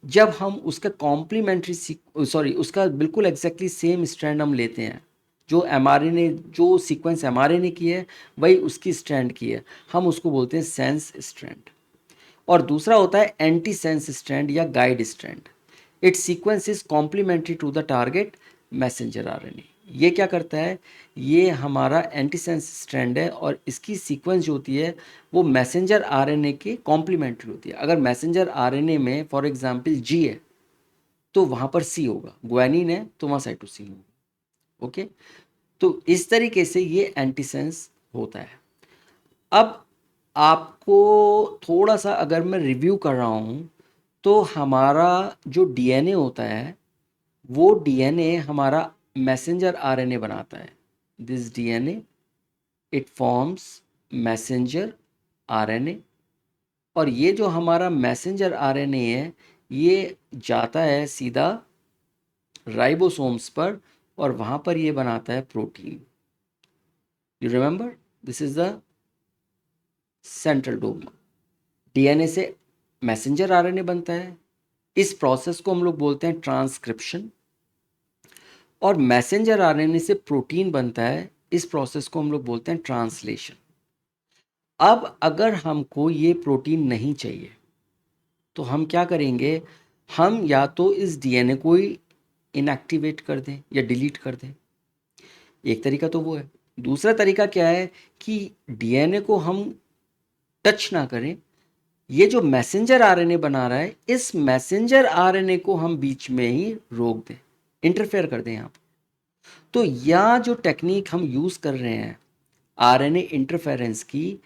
जब हम उसका कॉम्प्लीमेंट्री उसका बिल्कुल एग्जैक्टली सेम स्ट्रैंड हम लेते हैं, जो एमआरएनए, जो सीक्वेंस एमआरएनए की है वही उसकी स्ट्रैंड की है, हम उसको बोलते हैं सेंस स्ट्रैंड। और दूसरा होता है एंटी सेंस स्ट्रैंड या guide strand. Its sequence is complementary to the target messenger RNA. ये क्या करता है, ये हमारा एंटी सेंस स्ट्रैंड है और इसकी सीक्वेंस जो होती है वो मैसेंजर आरएनए के कॉम्प्लीमेंट्री होती है। अगर मैसेंजर आरएनए में फॉर एग्जांपल जी है तो वहाँ पर सी होगा, ग्वानिन है तो वहाँ साइटोसिन होगा। ओके, तो इस तरीके से ये एंटीसेंस होता है। अब आपको थोड़ा सा अगर मैं रिव्यू कर रहा हूँ तो हमारा जो डीएनए होता है वो डीएनए हमारा मैसेंजर आरएनए बनाता है। This DNA it forms messenger RNA और ये जो हमारा मैसेंजर आरएनए है ये जाता है सीधा राइबोसोम्स पर और वहाँ पर ये बनाता है protein. You remember, this is the central dogma. DNA से मैसेंजर आरएनए बनता है, इस प्रोसेस को हम लोग बोलते हैं ट्रांसक्रिप्शन। और मैसेंजर आरएनए से प्रोटीन बनता है, इस प्रोसेस को हम लोग बोलते हैं ट्रांसलेशन। अब अगर हमको ये प्रोटीन नहीं चाहिए तो हम क्या करेंगे, हम या तो इस डीएनए को ही इनएक्टिवेट कर दें या डिलीट कर दें। एक तरीका तो वो है। दूसरा तरीका क्या है कि डीएनए को हम टच ना करें, ये जो मैसेंजर आरएनए बना रहा है इस मैसेंजर आरएनए को हम बीच में ही रोक दें, इंटरफेयर कर दें यहाँ पर। तो यह जो टेक्निक हम यूज़ कर रहे हैं आरएनए इंटरफेरेंस की,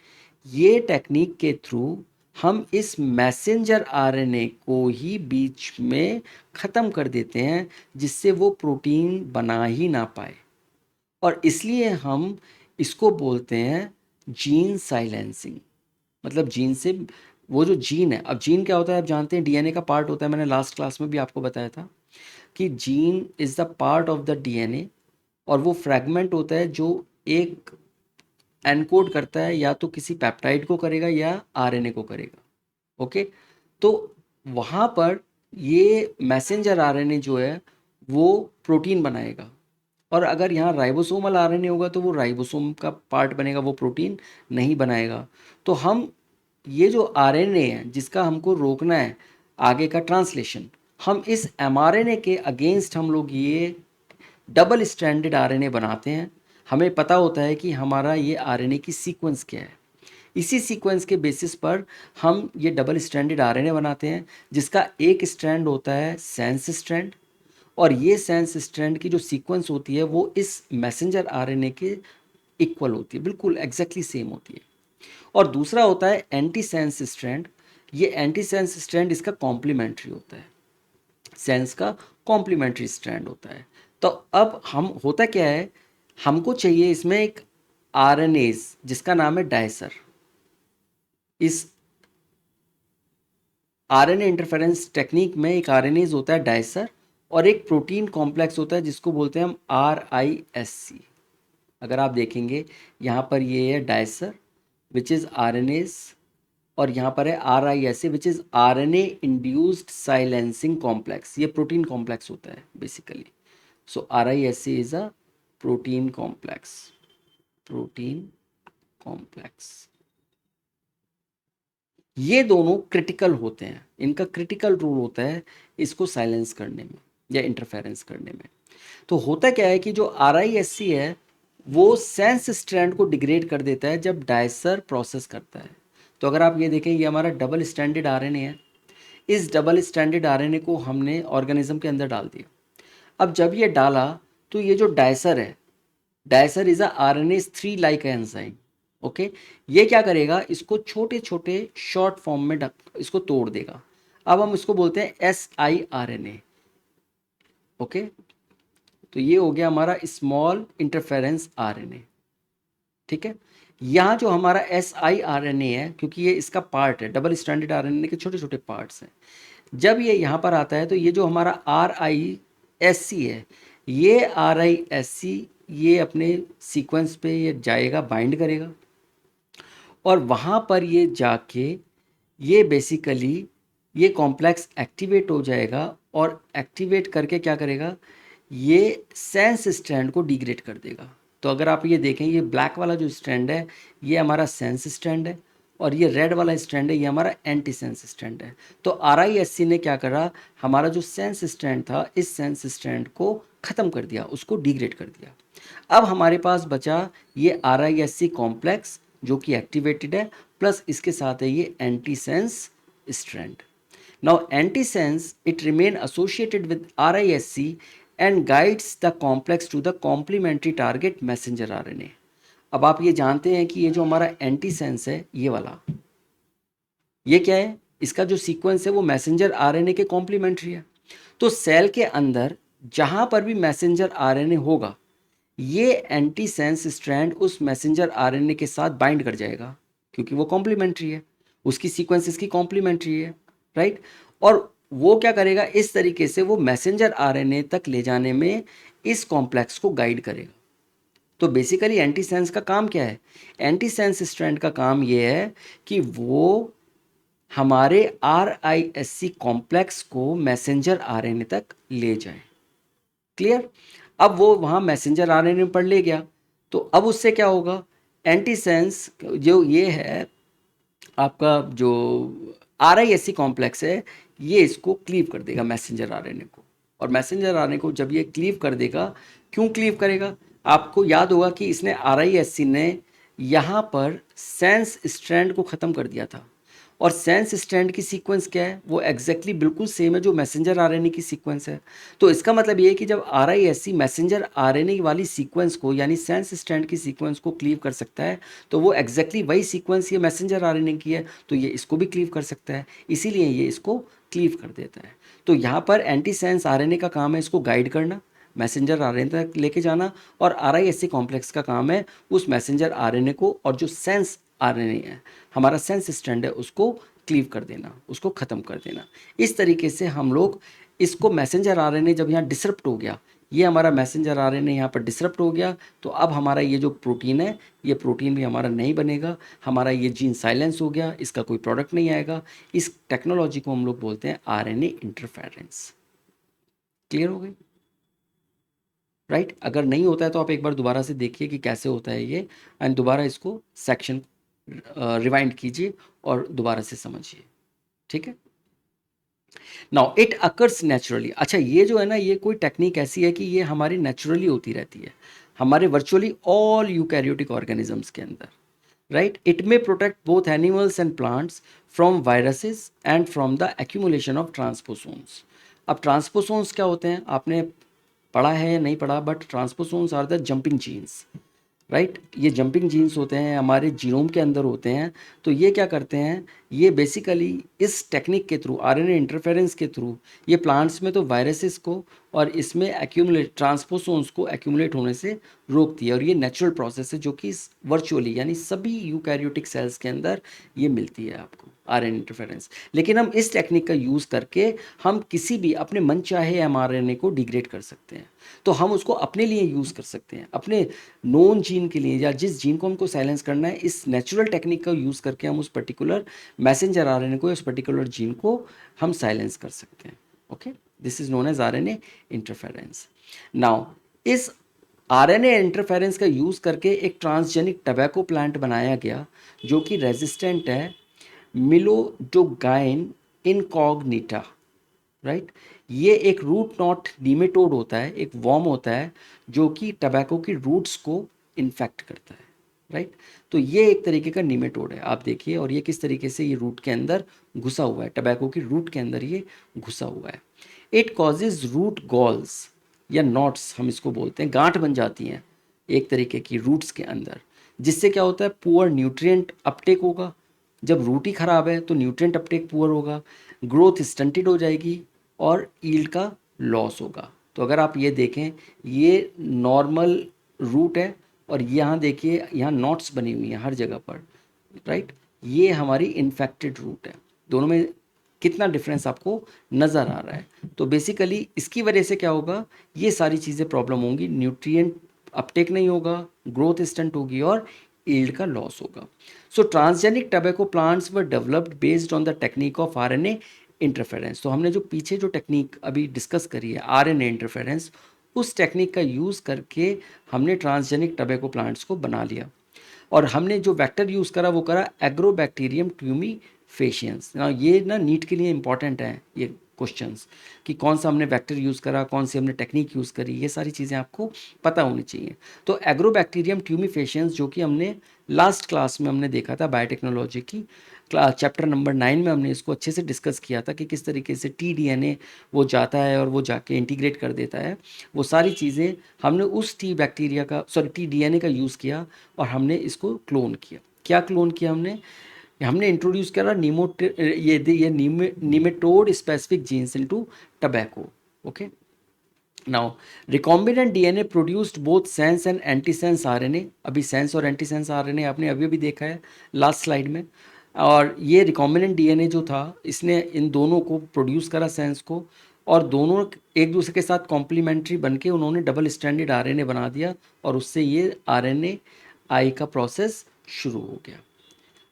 ये टेक्निक के थ्रू हम इस मैसेंजर आरएनए को ही बीच में ख़त्म कर देते हैं जिससे वो प्रोटीन बना ही ना पाए। और इसलिए हम इसको बोलते हैं जीन साइलेंसिंग। मतलब जीन से वो जो जीन है, अब जीन क्या होता है आप जानते हैं, डीएनए का पार्ट होता है। मैंने लास्ट क्लास में भी आपको बताया था कि gene is the part of the DNA और वो फ्रैगमेंट होता है जो एक एनकोड करता है, या तो किसी पेप्टाइड को करेगा या आरएनए को करेगा। ओके, तो वहाँ पर ये मैसेंजर आरएनए जो है वो प्रोटीन बनाएगा और अगर यहाँ राइबोसोमल आरएनए होगा तो वो राइबोसोम का पार्ट बनेगा, वो प्रोटीन नहीं बनाएगा। तो हम ये जो आरएनए है जिसका हमको रोकना है आगे का ट्रांसलेशन, हम इस एमआरएनए के अगेंस्ट हम लोग ये डबल स्ट्रैंडेड आरएनए बनाते हैं। हमें पता होता है कि हमारा ये आरएनए की सीक्वेंस क्या है, इसी सीक्वेंस के बेसिस पर हम ये डबल स्ट्रैंडेड आरएनए बनाते हैं जिसका एक स्ट्रैंड होता है सेंस स्ट्रैंड और ये सेंस स्ट्रैंड की जो सीक्वेंस होती है वो इस मैसेंजर आरएनए के इक्वल होती है, बिल्कुल एग्जैक्टली सेम होती है। और दूसरा होता है एंटी सेंस स्ट्रैंड। ये एंटी सेंस स्ट्रैंड इसका कॉम्प्लीमेंट्री होता है, सेंस का कॉम्प्लीमेंट्री स्ट्रैंड होता है। तो अब हम होता क्या है, हमको चाहिए इसमें एक आरएनएज जिसका नाम है डायसर। इस आरएनए इंटरफेरेंस टेक्निक में एक आरएनएज होता है डायसर, और एक प्रोटीन कॉम्प्लेक्स होता है जिसको बोलते हैं हम RISC। अगर आप देखेंगे यहाँ पर ये है डायसर विच इज़ आरएनएज, और यहाँ पर है RISC which is RNA induced silencing complex. ये प्रोटीन कॉम्प्लेक्स होता है basically. So RISC is a protein complex, protein complex. ये दोनों क्रिटिकल होते हैं, इनका क्रिटिकल रोल होता है इसको साइलेंस करने में या इंटरफेरेंस करने में। तो होता क्या है कि जो RISC है वो सेंस स्ट्रैंड को डिग्रेड कर देता है जब डायसर प्रोसेस करता है। तो अगर आप ये देखें, ये हमारा डबल स्ट्रैंडेड RNA है। इस डबल स्ट्रैंडेड RNA को हमने ऑर्गेनिज्म के अंदर डाल दिया। अब जब ये डाला तो ये जो डायसर है, dicer is a RNase3 like enzyme. Okay, ये क्या करेगा, इसको छोटे छोटे शॉर्ट फॉर्म में इसको तोड़ देगा। अब हम इसको बोलते हैं siRNA। ओके, तो ये हो गया हमारा स्मॉल इंटरफेरेंस RNA। ठीक है, यहाँ जो हमारा siRNA है, क्योंकि ये इसका पार्ट है, डबल स्ट्रैंडेड RNA के छोटे छोटे पार्ट्स हैं, जब ये यहाँ पर आता है तो ये जो हमारा RISC है, ये RISC ये अपने सीक्वेंस पे ये जाएगा, बाइंड करेगा, और वहाँ पर ये जाके ये बेसिकली ये कॉम्प्लेक्स एक्टिवेट हो जाएगा, और एक्टिवेट करके क्या करेगा, ये सेंस स्ट्रैंड को डिग्रेड कर देगा। तो अगर आप ये देखें, ये ब्लैक वाला जो स्ट्रैंड है ये हमारा सेंस स्ट्रैंड है, और ये रेड वाला स्ट्रैंड है ये हमारा एंटी सेंस स्ट्रैंड है। तो RISC ने क्या करा, हमारा जो सेंस स्ट्रैंड था इस सेंस स्ट्रैंड को ख़त्म कर दिया, उसको डिग्रेड कर दिया। अब हमारे पास बचा ये RISC कॉम्प्लेक्स जो कि एक्टिवेटेड है, प्लस इसके साथ है ये anti sense strand. Now anti sense it remain associated with RISC and guides the complex to the complementary target messenger RNA। अब आप ये जानते हैं कि ये जो हमारा एंटी सेंस है ये वाला, ये क्या है, इसका जो सीक्वेंस है वो मैसेंजर RNA के कॉम्प्लीमेंट्री है। तो सेल के अंदर जहां पर भी मैसेंजर RNA होगा, ये एंटी सेंस स्ट्रैंड उस मैसेंजर RNA के साथ बाइंड कर जाएगा, क्योंकि वो कॉम्प्लीमेंट्री है, उसकी सीक्वेंस इसकी कॉम्प्लीमेंट्री है, राइट। और वो क्या करेगा, इस तरीके से वो मैसेंजर RNA तक ले जाने में इस कॉम्प्लेक्स को गाइड करेगा। तो बेसिकली एंटी सेंस का काम क्या है, एंटी सेंस स्ट्रैंड का काम ये है कि वो हमारे RISC कॉम्प्लेक्स को मैसेंजर RNA तक ले जाए। क्लियर। अब वो वहाँ मैसेंजर RNA पर ले गया, तो अब उससे क्या होगा, एंटी सेंस जो ये है आपका जो RISC कॉम्प्लेक्स है, ये इसको क्लीव कर देगा मैसेंजर RNA को, और मैसेंजर RNA को जब ये क्लीव कर देगा, क्यों क्लीव करेगा, आपको याद होगा कि इसने RISC ने यहाँ पर सेंस स्ट्रैंड को ख़त्म कर दिया था, और सेंस स्ट्रैंड की सीक्वेंस क्या है, वो एग्जैक्टली बिल्कुल सेम है जो मैसेंजर RNA की सीक्वेंस है। तो इसका मतलब ये है कि जब RISC मैसेंजर RNA वाली सीक्वेंस को यानी सेंस स्ट्रैंड की सीक्वेंस को क्लीव कर सकता है, तो वो एग्जैक्टली वही सीक्वेंस ये मैसेंजर RNA की है, तो ये इसको भी क्लीव कर सकता है, इसीलिए ये इसको क्लीव कर देता है। तो यहाँ पर एंटी सेंस RNA का काम है इसको गाइड करना, मैसेंजर RNA तक लेके जाना, और RISC कॉम्प्लेक्स का काम है उस मैसेंजर RNA को और जो सेंस RNA है, हमारा सेंस स्ट्रैंड है, उसको क्लीव कर देना, उसको ख़त्म कर देना। इस तरीके से हम लोग इसको मैसेंजर RNA जब यहाँ डिसरप्ट हो गया, ये हमारा मैसेंजर RNA यहाँ पर डिसरप्ट हो गया, तो अब हमारा ये जो प्रोटीन है, ये प्रोटीन भी हमारा नहीं बनेगा, हमारा ये जीन साइलेंस हो गया, इसका कोई प्रोडक्ट नहीं आएगा। इस टेक्नोलॉजी को हम लोग बोलते हैं RNA इंटरफेरेंस। क्लियर हो गई, राइट। अगर नहीं होता है तो आप एक बार दोबारा से देखिए कि कैसे होता है ये, एंड दोबारा इसको सेक्शन रिवाइंड कीजिए और दोबारा से समझिए, ठीक है। Now it occurs naturally. अच्छा, ये जो है ना, ये कोई टेक्निक ऐसी है कि ये हमारी नेचुरली होती रहती है हमारे वर्चुअली ऑल यूकैरियोटिक ऑर्गेनिजम्स के अंदर, right. It may protect both animals and plants from viruses and from the accumulation of transposons. अब ट्रांसपोसोन्स क्या होते हैं, आपने पढ़ा है या नहीं पढ़ा, but transposons are the jumping genes, right. ये जंपिंग जीन्स होते हैं, हमारे जीनोम के अंदर होते हैं। तो ये क्या करते हैं, ये बेसिकली इस टेक्निक के थ्रू, RNA इंटरफेरेंस के थ्रू, ये प्लांट्स में तो वायरसेस को और इसमें एक्यूमुलेट ट्रांसपोसोन्स को एक्यूमुलेट होने से रोकती है, और ये नेचुरल प्रोसेस है जो कि वर्चुअली यानी सभी यूकैरियोटिक सेल्स के अंदर ये मिलती है आपको आरएनए इंटरफेरेंस। लेकिन हम इस टेक्निक का यूज़ करके हम किसी भी अपने मन चाहे एमआरएनए को डिग्रेड कर सकते हैं। तो हम उसको अपने लिए यूज़ कर सकते हैं, अपने नोन जीन के लिए, या जिस जीन को हमको साइलेंस करना है, इस नेचुरल टेक्निक का यूज़ करके हम उस पर्टिकुलर मैसेंजर आरएनए को, उस पर्टिकुलर जीन को हम साइलेंस कर सकते हैं। Okay, this is known as RNA interference. Now इस आरएनए इंटरफेरेंस का यूज़ करके एक ट्रांसजेनिक टबैको प्लांट बनाया गया जो कि रेजिस्टेंट है मिलोडोगाइन इनकॉग्निटा, राइट। ये एक रूट नॉट नीमेटोड होता है, एक वॉर्म होता है जो कि टबैको की रूट्स को इन्फेक्ट करता है, राइट। तो ये एक तरीके का नीमेटोड है, आप देखिए, और ये किस तरीके से ये रूट के अंदर घुसा हुआ है, टबैको की रूट के अंदर ये घुसा हुआ है। इट कॉजेज रूट गॉल्स या नॉट्स, हम इसको बोलते हैं, गांठ बन जाती हैं एक तरीके की रूट्स के अंदर, जिससे क्या होता है, पुअर न्यूट्रिएंट अपटेक होगा। जब रूट ही खराब है तो न्यूट्रिएंट अपटेक पुअर होगा, ग्रोथ स्टंटेड हो जाएगी और ईल्ड का लॉस होगा। तो अगर आप ये देखें, ये नॉर्मल रूट है और यहाँ देखिए, यहाँ नॉट्स बनी हुई हैं हर जगह पर, राइट। ये हमारी इन्फेक्टेड रूट है। दोनों में कितना डिफरेंस आपको नज़र आ रहा है। तो बेसिकली इसकी वजह से क्या होगा, ये सारी चीज़ें प्रॉब्लम होंगी, न्यूट्रिएंट अपटेक नहीं होगा, ग्रोथ स्टंट होगी और ईल्ड का लॉस होगा। So transgenic tobacco plants were developed based on the technique of RNA interference. तो हमने जो पीछे जो टेक्निक अभी डिस्कस करी है आरएनए इंटरफेरेंस, उस टेक्निक का यूज़ करके हमने ट्रांसजेनिक टबैको प्लांट्स को बना लिया। और हमने जो वेक्टर यूज़ करा वो करा एग्रोबैक्टीरियम ट्यूमीफेशियंस। ना ये ना नीट के लिए इंपॉर्टेंट है ये क्वेश्चंस, कि कौन सा हमने वेक्टर यूज़ करा, कौन सी हमने टेक्निक यूज़ करी, ये सारी चीज़ें आपको पता होनी चाहिए। तो एग्रोबैक्टीरियम ट्यूमीफेशियंस जो कि हमने लास्ट क्लास में हमने देखा था बायोटेक्नोलॉजी की चैप्टर नंबर 9 में, हमने इसको अच्छे से डिस्कस किया था कि किस तरीके से टी वो जाता है और वो जाके इंटीग्रेट कर देता है। वो सारी चीज़ें हमने उस टी का यूज़ किया और हमने इसको क्लोन किया। क्या क्लोन किया हमने? हमने इंट्रोड्यूस करा nematode specific genes into tobacco. Okay, now recombinant DNA produced both sense and antisense RNA. अभी सेंस और एंटीसेंस आरएनए आपने अभी अभी देखा है लास्ट स्लाइड में। और ये रिकॉम्बिनेंट डीएनए जो था, इसने इन दोनों को प्रोड्यूस करा, सेंस को, और दोनों एक दूसरे के साथ कॉम्प्लीमेंट्री बनके उन्होंने डबल स्टैंडर्ड आरएनए बना दिया, और उससे ये आरएनए आई का प्रोसेस शुरू हो गया।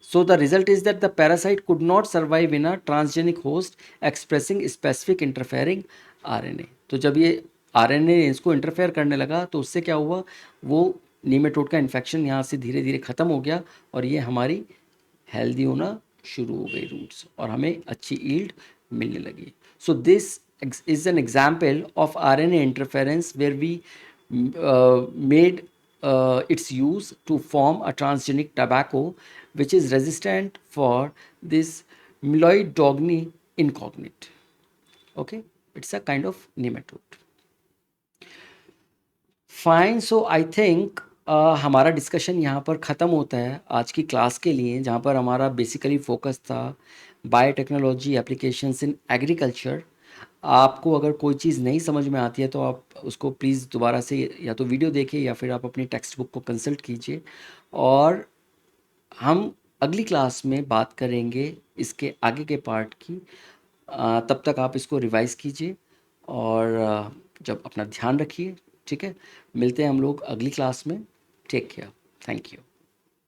So the result is that the parasite could not survive in a transgenic host expressing specific interfering RNA। तो जब ये RNA इसको इंटरफेयर करने लगा तो उससे क्या हुआ, वो नीमेटोड का इन्फेक्शन यहाँ से धीरे धीरे ख़त्म हो गया और ये हमारी हेल्दी होना शुरू हो गई रूट्स, और हमें अच्छी ईल्ड मिलने लगी। So this is an example of RNA interference where we made its use to form a transgenic tobacco which is resistant for this Mylloidogni incognite. Okay, it's a kind of nematode. Fine, so I think हमारा discussion यहाँ पर ख़त्म होता है आज की class के लिए, जहाँ पर हमारा बेसिकली फोकस था बायोटेक्नोलॉजी एप्लीकेशंस इन एग्रीकल्चर। आपको अगर कोई चीज़ नहीं समझ में आती है तो आप उसको प्लीज़ दोबारा से या तो वीडियो देखिए या फिर आप अपनी टेक्स्ट बुक को कंसल्ट कीजिए, और हम अगली क्लास में बात करेंगे इसके आगे के पार्ट की। तब तक आप इसको रिवाइज़ कीजिए और जब अपना ध्यान रखिए। ठीक है, मिलते हैं हम लोग अगली क्लास में। Take care, thank you.